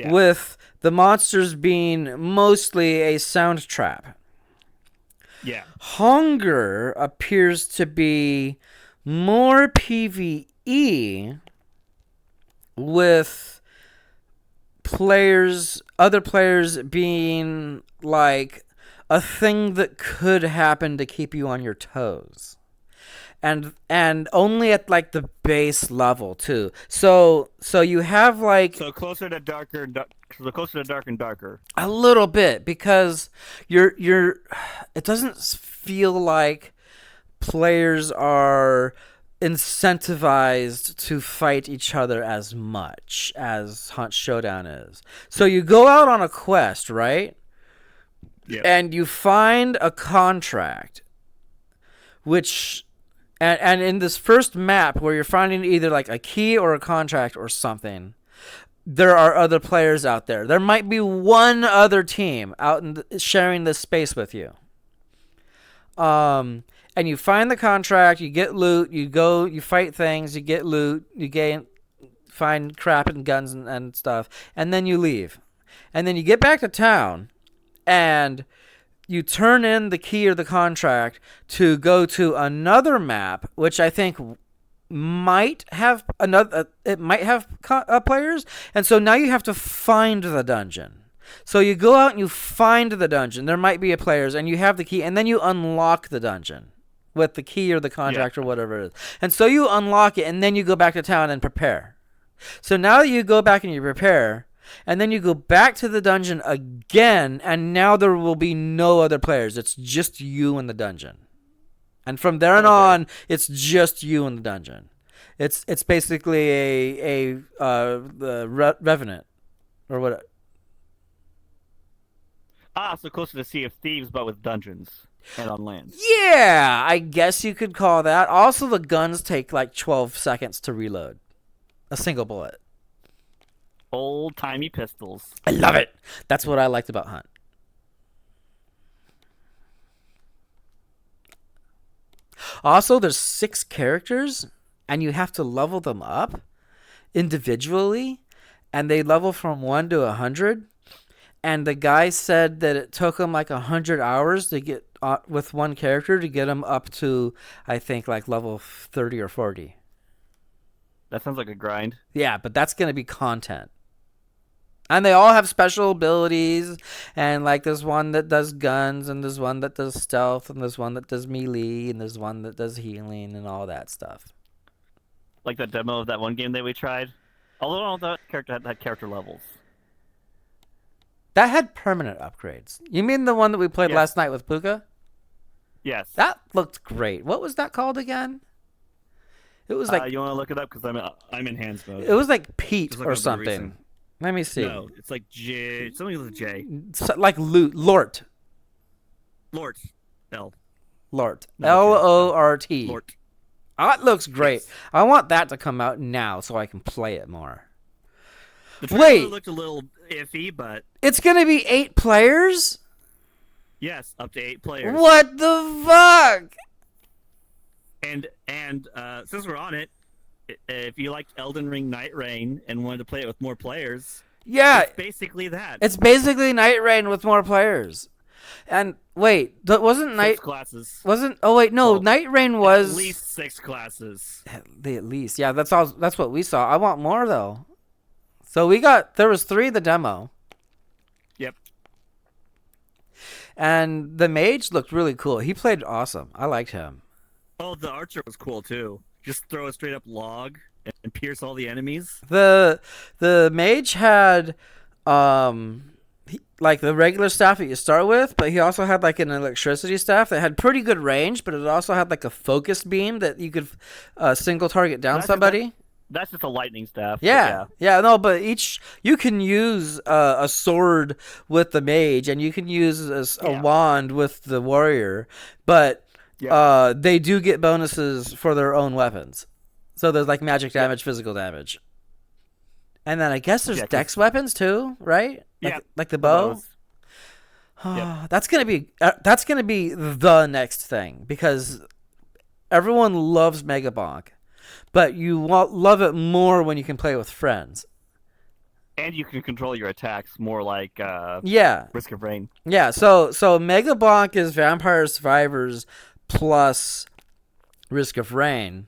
with the monsters being mostly a sound trap. Yeah. Hunger appears to be more PvE, with other players being like a thing that could happen to keep you on your toes, and only at like the base level too. So you have like closer to dark and darker. A little bit, because it doesn't feel like players are incentivized to fight each other as much as Hunt Showdown is. So you go out on a quest, right? Yeah. And you find a contract, which and in this first map where you're finding either like a key or a contract or something, there are other players out there. There might be one other team out sharing this space with you. And you find the contract, you get loot, you go, you fight things, you get loot, find crap and guns and stuff, and then you leave. And then you get back to town, and you turn in the key or the contract to go to another map, which I think might have players, and so now you have to find the dungeon. So you go out and you find the dungeon. There might be a players, and you have the key, and then you unlock the dungeon with the key or the contract or whatever it is. And so you unlock it, and then you go back to town and prepare. So now you go back and you prepare, and then you go back to the dungeon again, and now there will be no other players. It's just you in the dungeon. And from there on, it's just you in the dungeon. It's basically the Revenant or what? So closer to Sea of Thieves, but with dungeons and on land. Yeah, I guess you could call that. Also, the guns take like 12 seconds to reload. A single bullet. Old-timey pistols. I love it. That's what I liked about Hunt. Also, there's 6 characters, and you have to level them up individually, and they level from 1 to 100. And the guy said that it took him like 100 hours to get with one character to get him up to, I think, like level 30 or 40. That sounds like a grind. Yeah, but that's going to be content. And they all have special abilities, and like there's one that does guns, and there's one that does stealth, and there's one that does melee, and there's one that does healing, and all that stuff. Like that demo of that one game that we tried? Although all that character had character levels. That had permanent upgrades. You mean the one that we played last night with Puka? Yes. That looked great. What was that called again? It was like... you want to look it up? Because I'm in hands mode. It was like Pete or something. Let me see. No, it's like J... Something with a J. So, like Lort. Lort. L. Lort. No, Lort. Lort. Oh, it looks great. Yes. I want that to come out now so I can play it more. The trailer looked a little iffy, but... It's going to be 8 players? Yes, up to 8 players. What the fuck? And since we're on it, if you liked Elden Ring Night Rain and wanted to play it with more players, it's basically that. It's basically Night Rain with more players. And wait, wasn't Night 6 classes? Wasn't? Oh wait, no, Night Rain was at least 6 classes. At least, yeah. That's all. That's what we saw. I want more though. So there was 3 in the demo. Yep. And the mage looked really cool. He played awesome. I liked him. Oh, the archer was cool too. Just throw a straight up log and pierce all the enemies. The mage had like the regular staff that you start with, but he also had like an electricity staff that had pretty good range, but it also had like a focus beam that you could single target down somebody. That's just a lightning staff. Yeah. But you can use a sword with the mage, and you can use a wand with the warrior, but they do get bonuses for their own weapons. So there's like magic damage, physical damage. And then I guess there's dex weapons too, right? Like the bow. That's gonna be the next thing, because everyone loves Mega Bonk, but you love it more when you can play with friends. And you can control your attacks more like Risk of Rain. Yeah, so Mega Bonk is Vampire Survivors plus Risk of Rain.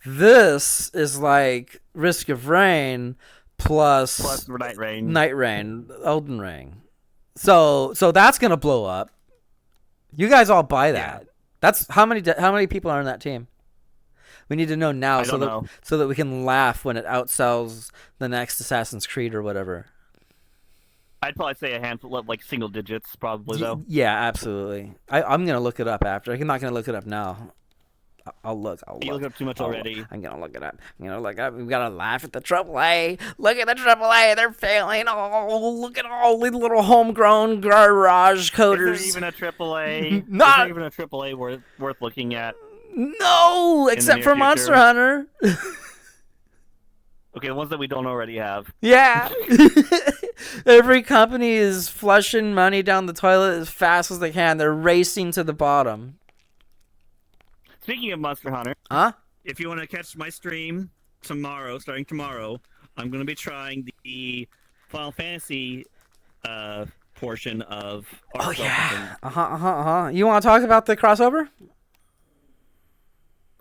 This is like Risk of Rain plus Night Rain. Night Rain, Elden Ring. So that's gonna blow up. You guys all buy that. Yeah. That's how many people are in that team? We need to know now so that we can laugh when it outsells the next Assassin's Creed or whatever. I'd probably say a handful, like single digits, probably though. Yeah, absolutely. I'm gonna look it up after. I'm not gonna look it up now. I'll look. You look up too much already. I'm gonna look it up. We've got to laugh at the AAA. Look at the AAA. They're failing. Oh, look at all the little homegrown garage coders. Is there even a AAA? Not is there even a AAA worth looking at? No, except for Monster Hunter. Okay, the ones that we don't already have. Yeah. Every company is flushing money down the toilet as fast as they can. They're racing to the bottom. Speaking of Monster Hunter, Huh? if you want to catch my stream starting tomorrow, I'm going to be trying the Final Fantasy portion of Oh, Arc yeah. You want to talk about the crossover?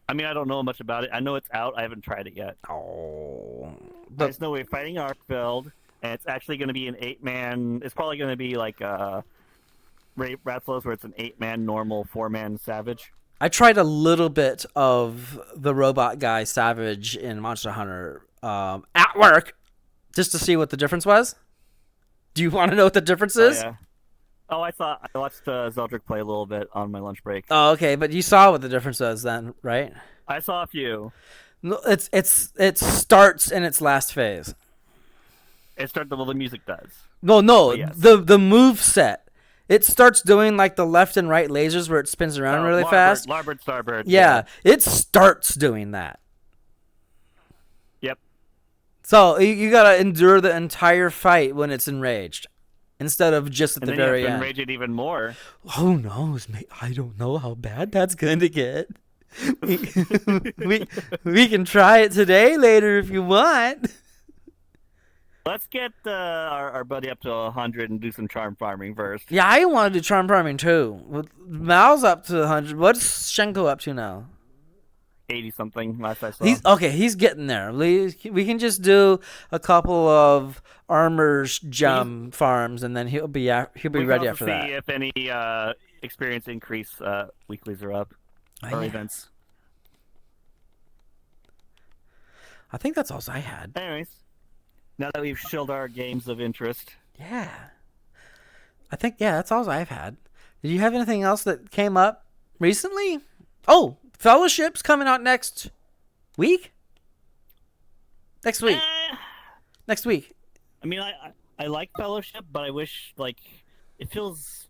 I mean, I don't know much about it. I know it's out. I haven't tried it yet. Oh. I just know we're fighting Arkfeld, and it's actually going to be an 8-man. It's probably going to be like Rathalos, where it's an 8-man normal, 4-man Savage. I tried a little bit of the robot guy Savage in Monster Hunter at work just to see what the difference was. Do you want to know what the difference is? Oh, yeah. Oh, I watched Zeldrick play a little bit on my lunch break. Oh, okay, but you saw what the difference was then, right? I saw a few. No, it starts in its last phase. The music does. No, Oh, yes. the move set. It starts doing like the left and right lasers where it spins around really fast. Larboard, starboard. Yeah, it starts doing that. Yep. So you gotta endure the entire fight when it's enraged, instead of just at And the then you very have to end. enrage it even more. Who knows? I don't know how bad that's going to get. we can try it today, later if you want. Let's get our buddy up to 100 and do some charm farming first. Yeah, I want to do charm farming too. Mal's up to 100. What's Shenko up to now? 80 something last I saw. He's getting there. We can just do a couple of armor's gem farms, and then he'll be ready after that. See if any experience increase weeklies are up or events. I think that's all I had. Anyways, now that we've shilled our games of interest. Yeah. I think, that's all I've had. Did you have anything else that came up recently? Oh, Fellowship's coming out next week? Next week. Next week. I mean, I like Fellowship, but I wish, it feels...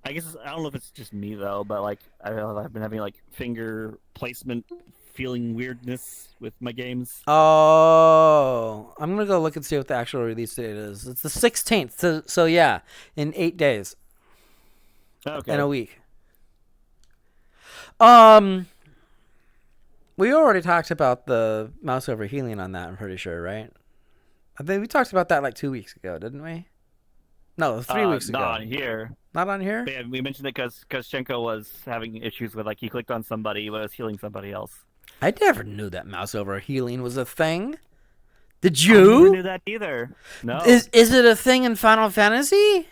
I guess, I don't know if it's just me, though, but, I've been having, finger placement feeling weirdness with my games. Oh, I'm going to go look and see what the actual release date is. It's the 16th, so yeah, in 8 days. Okay. In a week. We already talked about the mouse over healing on that, I'm pretty sure, right? I think we talked about that 2 weeks ago, didn't we? No, 3 weeks ago. Not on here. Not on here? But yeah, we mentioned it because Shenko was having issues with, he clicked on somebody, he was healing somebody else. I never knew that mouse over healing was a thing. Did I never you? knew that either. No. Is it a thing in Final Fantasy?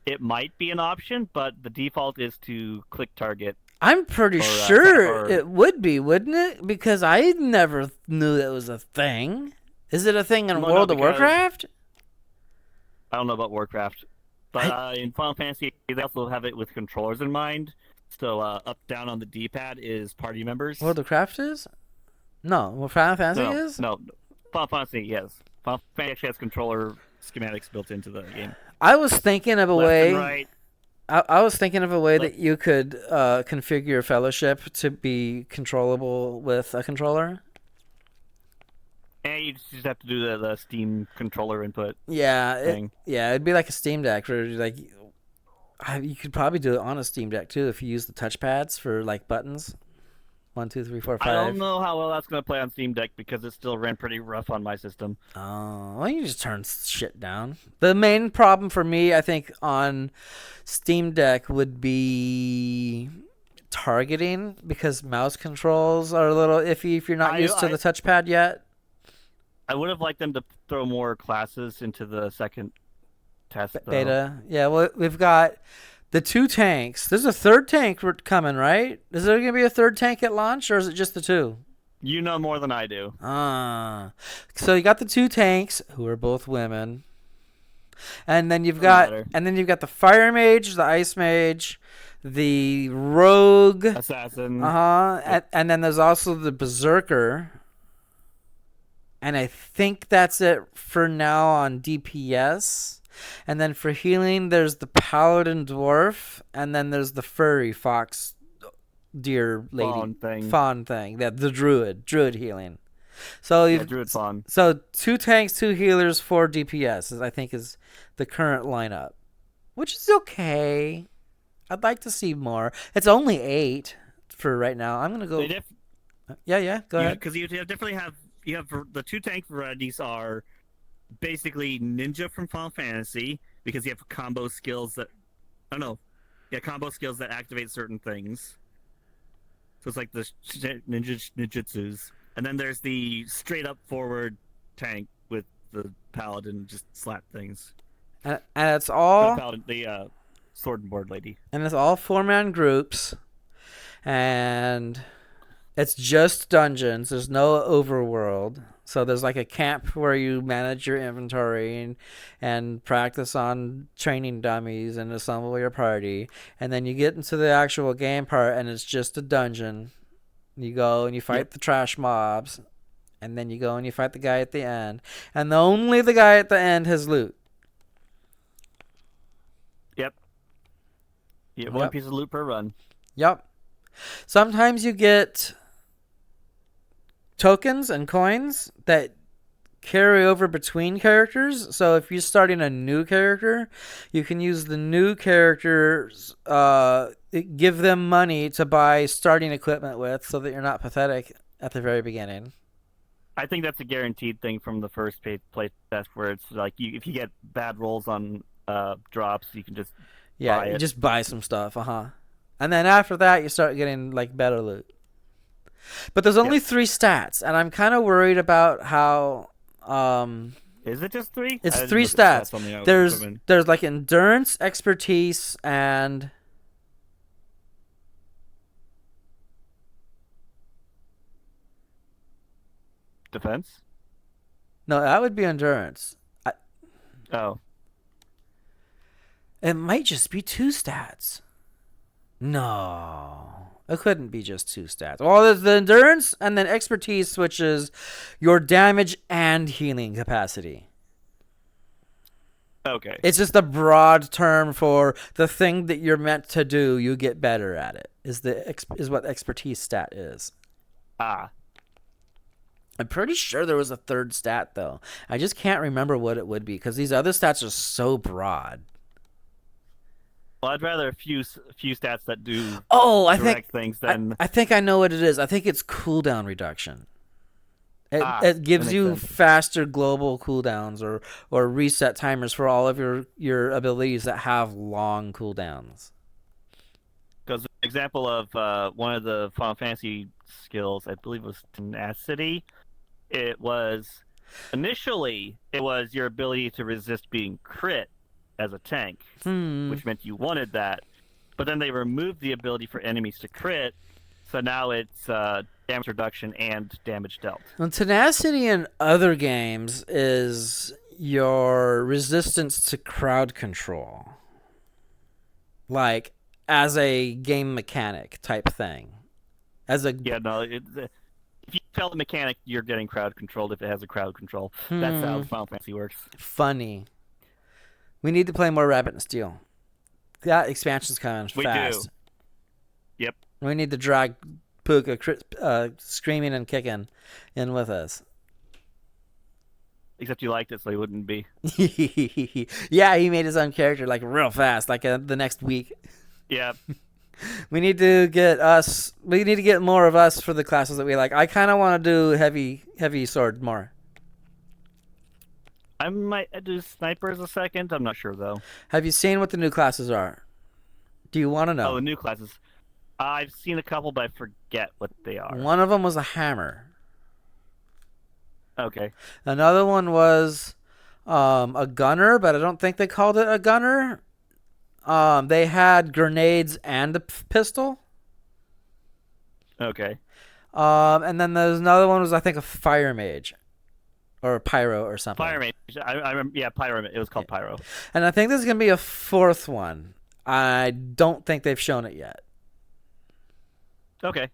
It might be an option, but the default is to click target. I'm pretty sure it would be, wouldn't it? Because I never knew that was a thing. Is it a thing in World of Warcraft? I don't know about Warcraft. But in Final Fantasy, they also have it with controllers in mind. So up, down on the D-pad is party members. World of Warcraft is? No. What Final Fantasy is? No. Final Fantasy, yes. Final Fantasy actually has controller schematics built into the game. I was thinking of a way... Right. I was thinking of a way that you could configure Fellowship to be controllable with a controller. And you just have to do the Steam controller input. Yeah, thing. It'd be like a Steam Deck, where you could probably do it on a Steam Deck too if you use the touchpads for buttons. 1, 2, 3, 4, 5. I don't know how well that's going to play on Steam Deck because it still ran pretty rough on my system. Oh, well, you just turn shit down. The main problem for me, I think, on Steam Deck would be targeting, because mouse controls are a little iffy if you're not used to the touchpad yet. I would have liked them to throw more classes into the second test, though. Beta. Yeah, well, we've got the 2 tanks. There's a third tank coming, right? Is there going to be a third tank at launch, or is it just the 2? You know more than I do. So you got the 2 tanks, who are both women. And then you've got the Fire Mage, the Ice Mage, the Rogue Assassin. And then there's also the Berserker. And I think that's it for now on DPS. And then for healing, there's the Paladin Dwarf, and then there's the furry fox deer lady Fawn thing. the druid healing. So Yeah, you've Druid's on. so 2 tanks, 2 healers, 4 DPS. I think is the current lineup, which is okay. I'd like to see more. It's only 8 for right now. I'm gonna They go. def- Yeah. Go ahead. Because you definitely have the 2 tank varieties are basically Ninja from Final Fantasy because you have combo skills that I don't know, yeah, combo skills that activate certain things. So it's like the ninjutsus, and then there's the straight up forward tank with the paladin just slap things. And it's Or the all paladin, the sword and board lady. 4-man groups, and it's just dungeons. There's no overworld. So there's like a camp where you manage your inventory and practice on training dummies and assemble your party. And then you get into the actual game part, and it's just a dungeon. You go and you fight the trash mobs, and then you go and you fight the guy at the end. And only the guy at the end has loot. Yep. Yeah, one piece of loot per run. Yep. Sometimes you get tokens and coins that carry over between characters. So if you're starting a new character, you can use the new characters, give them money to buy starting equipment with, so that you're not pathetic at the very beginning. I think that's a guaranteed thing from the first play test, where it's like if you get bad rolls on drops, you can just buy you it. just buy some stuff, and then after that, you start getting like better loot. But there's only 3 stats, and I'm kind of worried about how. Is it just 3? It's 3 stats. There's like endurance, expertise, and defense. no, that would be endurance. Oh, It might just be 2 stats. No. It couldn't be just 2 stats. Well, there's the endurance and then expertise, which is your damage and healing capacity. okay. It's just a broad term for the thing that you're meant to do. You get better at it. Is what expertise stat is. Ah. I'm pretty sure there was a 3rd stat though. I just can't remember what it would be because these other stats are so broad. Well, I'd rather a few stats that do things than. I think I know what it is. I think it's cooldown reduction. It gives you faster global cooldowns or reset timers for all of your abilities that have long cooldowns. Because an example of one of the Final Fantasy skills, I believe, was tenacity. It was initially your ability to resist being crit as a tank, which meant you wanted that. But then they removed the ability for enemies to crit, so now it's damage reduction and damage dealt. Well, tenacity in other games is your resistance to crowd control, like as a game mechanic type thing. If you tell the mechanic you're getting crowd controlled if it has a crowd control. That's how Final Fantasy works. Funny. We need to play more Rabbit and Steel. That expansion's coming fast. We do. Yep. We need to drag Puka screaming and kicking in with us. Except you liked it, so he wouldn't be. Yeah, he made his own character like real fast, like the next week. Yeah. We need to get more of us for the classes that we like. I kind of want to do heavy sword more. I might do snipers a second. I'm not sure though. Have you seen what the new classes are? Do you want to know? Oh, the new classes. I've seen a couple, but I forget what they are. One of them was a hammer. Okay. Another one was a gunner, but I don't think they called it a gunner. They had grenades and a pistol. Okay. And then there's another one was I think a fire mage. Or pyro or something. Pyro mage. I remember. Yeah, pyro. It was called pyro. And I think there's gonna be a 4th one. I don't think they've shown it yet. Okay.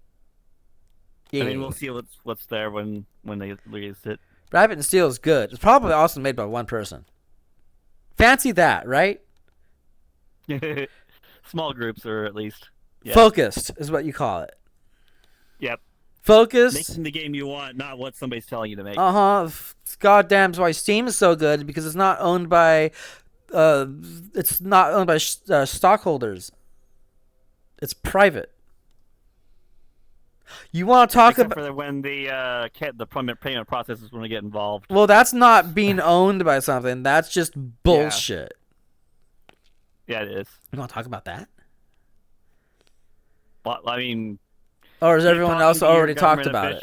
Yeah. I mean, we'll see what's there when they release it. Rabbit and Steel is good. It's probably also made by one person. Fancy that, right? Small groups, or at least focused is what you call it. Yep. Focus. Making the game you want, not what somebody's telling you to make. Goddamn, why Steam is so good because it's not owned by, stockholders. It's private. You want to talk Except about for when the payment processes want to get involved. Well, that's not being owned by something. That's just bullshit. Yeah, it is. You want to talk about that? Well, I mean, or has everyone else already talked about it?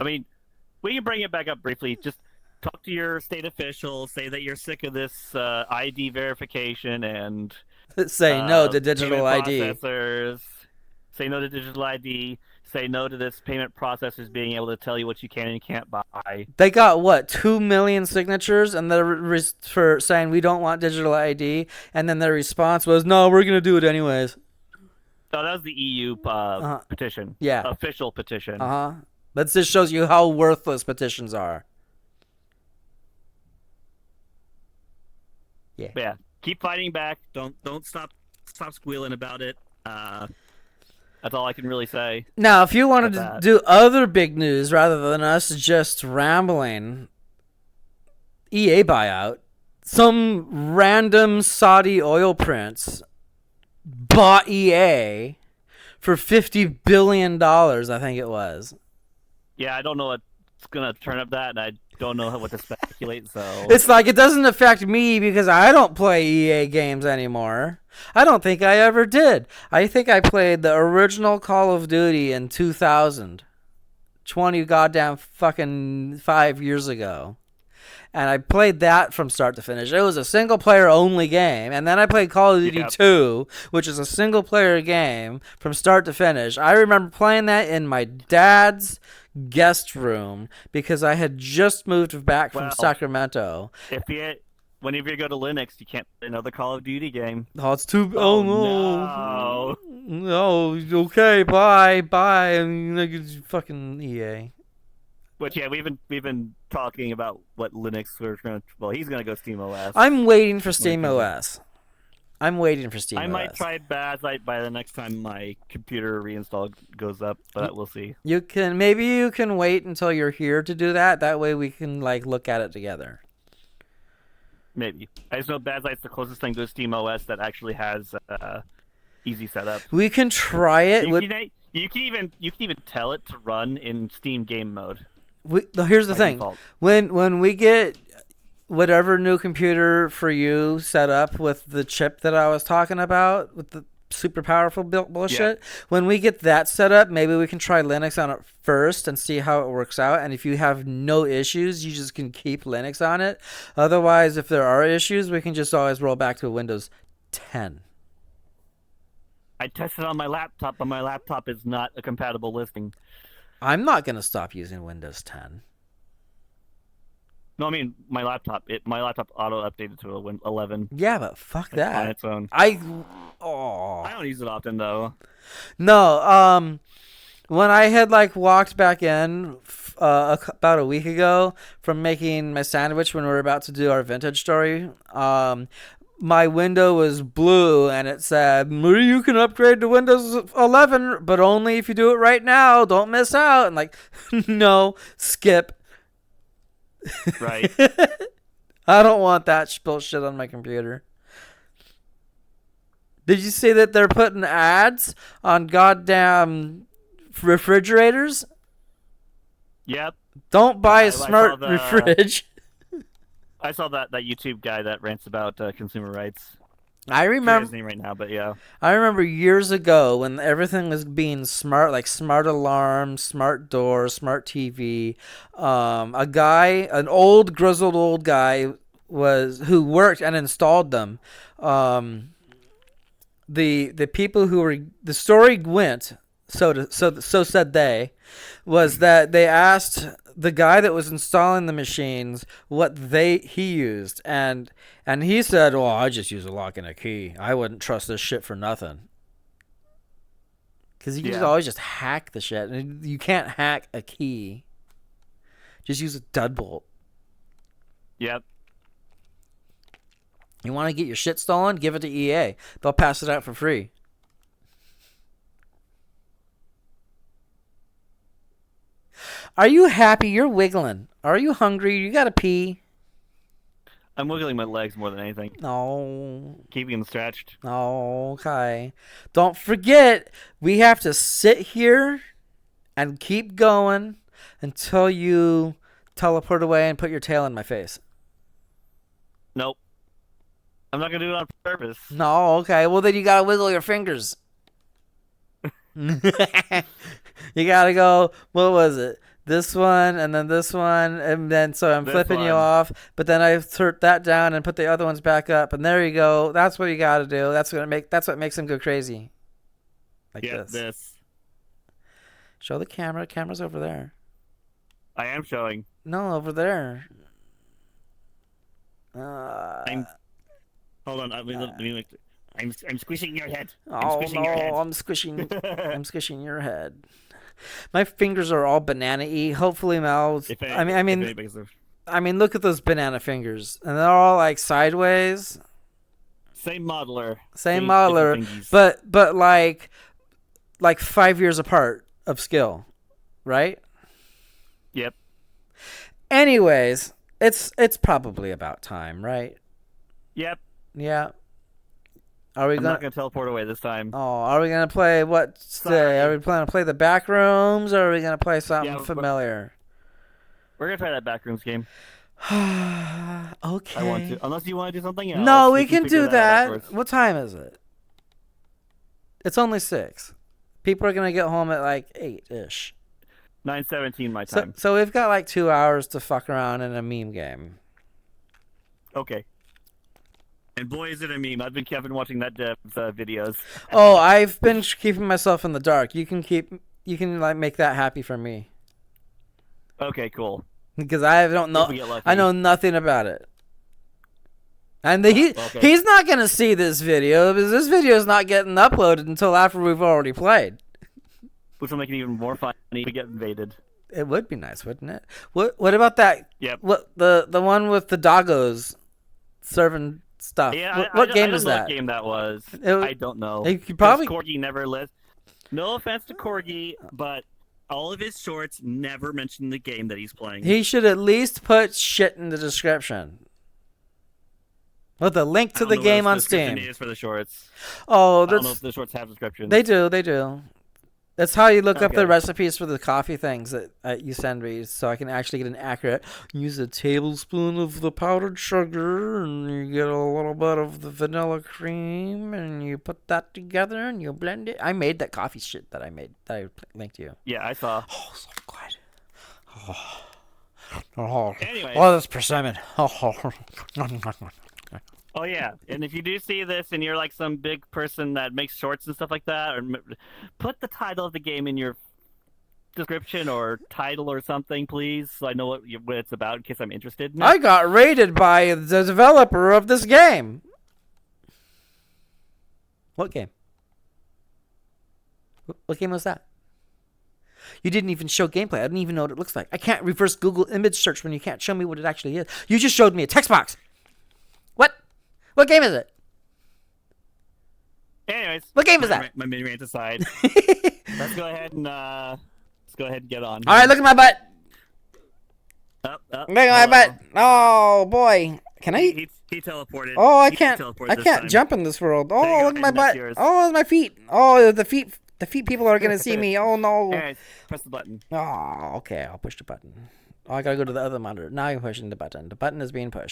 I mean, we can bring it back up briefly. Just talk to your state officials. Say that you're sick of this ID verification and say no to digital ID. Processors. Say no to digital ID. Say no to this payment processors being able to tell you what you can and can't buy. They got, what, 2 million signatures and they're for saying we don't want digital ID, and then their response was, no, we're going to do it anyways. Oh, that was the EU petition. Yeah. Official petition. That just shows you how worthless petitions are. Yeah. Yeah. Keep fighting back. Don't stop squealing about it. That's all I can really say. Now, if you wanted to do other big news rather than us just rambling, EA buyout. Some random Saudi oil prince bought EA for $50 billion, I think it was. Yeah, I don't know what's going to turn up that, and I don't know what to speculate, so... It's like, it doesn't affect me because I don't play EA games anymore. I don't think I ever did. I think I played the original Call of Duty in 2000. 20 goddamn fucking 5 years ago. And I played that from start to finish. It was a single-player only game. And then I played Call of Duty 2, which is a single-player game from start to finish. I remember playing that in my dad's guest room because I had just moved back from Sacramento. Whenever you go to Linux, you can't play another Call of Duty game. Oh, it's too... Oh, no. No, okay, bye. Fucking EA. Which, yeah, we've been talking about what Linux we're going to... Well, he's going to go SteamOS. I'm waiting for SteamOS. I might try Bazite by the next time my computer reinstall goes up, but we'll see. Maybe you can wait until you're here to do that. That way we can, look at it together. Maybe. I just know Bazite's the closest thing to SteamOS that actually has easy setup. We can try it. You can even tell it to run in Steam game mode. Here's the thing. Default. When we get whatever new computer for you set up with the chip that I was talking about, with the super powerful bullshit, when we get that set up, maybe we can try Linux on it first and see how it works out. And if you have no issues, you just can keep Linux on it. Otherwise, if there are issues, we can just always roll back to Windows 10. I tested on my laptop, but my laptop is not a compatible listing. I'm not going to stop using Windows 10. No, I mean my laptop. My laptop auto updated to 11. Yeah, but fuck that. On its own. I don't use it often though. No, when I had walked back in about a week ago from making my sandwich when we were about to do our vintage story, my window was blue and it said, you can upgrade to Windows 11, but only if you do it right now. Don't miss out. And no, skip. Right. I don't want that bullshit on my computer. Did you see that they're putting ads on goddamn refrigerators? Yep. Don't buy a smart refrige. I saw that YouTube guy that rants about consumer rights. I remember his name right now, but yeah. I remember years ago when everything was being smart, like smart alarm, smart door, smart TV. An old grizzled old guy who worked and installed them. The people who were, the story went, so said they, was that they asked the guy that was installing the machines what he used, and he said, "Well, I just use a lock and a key. I wouldn't trust this shit for nothing." Because you can always just hack the shit, and you can't hack a key. Just use a deadbolt. Yep. You want to get your shit stolen? Give it to EA. They'll pass it out for free. Are you happy? You're wiggling. Are you hungry? You gotta pee. I'm wiggling my legs more than anything, No. keeping them stretched. Oh, okay. Don't forget, we have to sit here and keep going until you teleport away and put your tail in my face. Nope. I'm not gonna do it on purpose. No, okay. Well, then you gotta wiggle your fingers. You gotta go. What was it? This one, and then this one, and then so I'm This flipping you one. off. But then I turn that down and put the other ones back up, and there you go. That's what you gotta do. That's what makes them go crazy. Like Yeah, this. this. Show the camera. Camera's over there. I am showing. No, over there. Hold on. I'm squishing your head. I'm Oh squishing no, your head. I'm squishing. I'm squishing your head. My fingers are all banana-y. Hopefully, Mel's. If I if mean, anybody's look at those banana fingers, and they're all like sideways. same modeler. Same Three modeler, different thingies. but like 5 years apart of skill, right? Yep. Anyways, it's probably about time, right? Yep. Yeah. Are we I'm gonna? not gonna teleport away this time. Oh, are we gonna play what today? Sorry. Are we planning to play the back rooms, or are we gonna play something Yeah, but- familiar? We're gonna try that backrooms game. Okay. I want to, unless you want to do something else. No, we can figure do out that. afterwards. What time is it? It's only 6. People are gonna get home at like 8-ish. 9:17 my So, time. so we've got like 2 hours to fuck around in a meme game. Okay. And boy, is it a meme! I've been watching that dev's videos. Oh, I've been keeping myself in the dark. You can like make that happy for me Okay, cool. because I don't know. If we get lucky. I know nothing about it. And okay. he's not gonna see this video because this video is not getting uploaded until after we've already played. Which will make it even more funny to get invaded. It would be nice, wouldn't it? What about that? Yep. What the one with the doggos serving stuff? Yeah. What I game don't is know that? What game that was? It was- I don't know. You could probably. Corgi never lists. No offense to Corgi, but all of his shorts never mention the game that he's playing. He should at least put shit in the description. With a link I to don't the know what game the on description Steam. is for the shorts. Oh, I don't know that's if the shorts have descriptions. they do. They do. That's how you look up the Okay. recipes for the coffee things that you send me, so I can actually get an accurate. Use a tablespoon of the powdered sugar, and you get a little bit of the vanilla cream, and you put that together, and you blend it. I made that coffee shit that I made that I linked to you. Yeah, I saw. Oh, so good. Oh, Anyways. oh, this persimmon. Oh yeah, and if you do see this and you're like some big person that makes shorts and stuff like that, or put the title of the game in your description or title or something, please, so I know what it's about in case I'm interested. In it. I got rated by the developer of this game. What game? What game was that? You didn't even show gameplay. I didn't even know what it looks like. I can't reverse Google image search when you can't show me what it actually is. You just showed me a text box. What? What game is it? Anyways, What game is that? My mini rant aside, let's go ahead and get on. All right, look at my butt. Up. Look at my butt. Oh boy, can I? He teleported. Oh, I He can't. teleported I this can't time. jump in this world. There you Oh, go, look at my and that's butt. yours. Oh, my feet. Oh, the feet. The feet people are gonna see me. Oh no. Anyways, press the button. Oh, okay. I'll push the button. Oh, I gotta go to the other monitor. Now I'm pushing the button. The button is being pushed.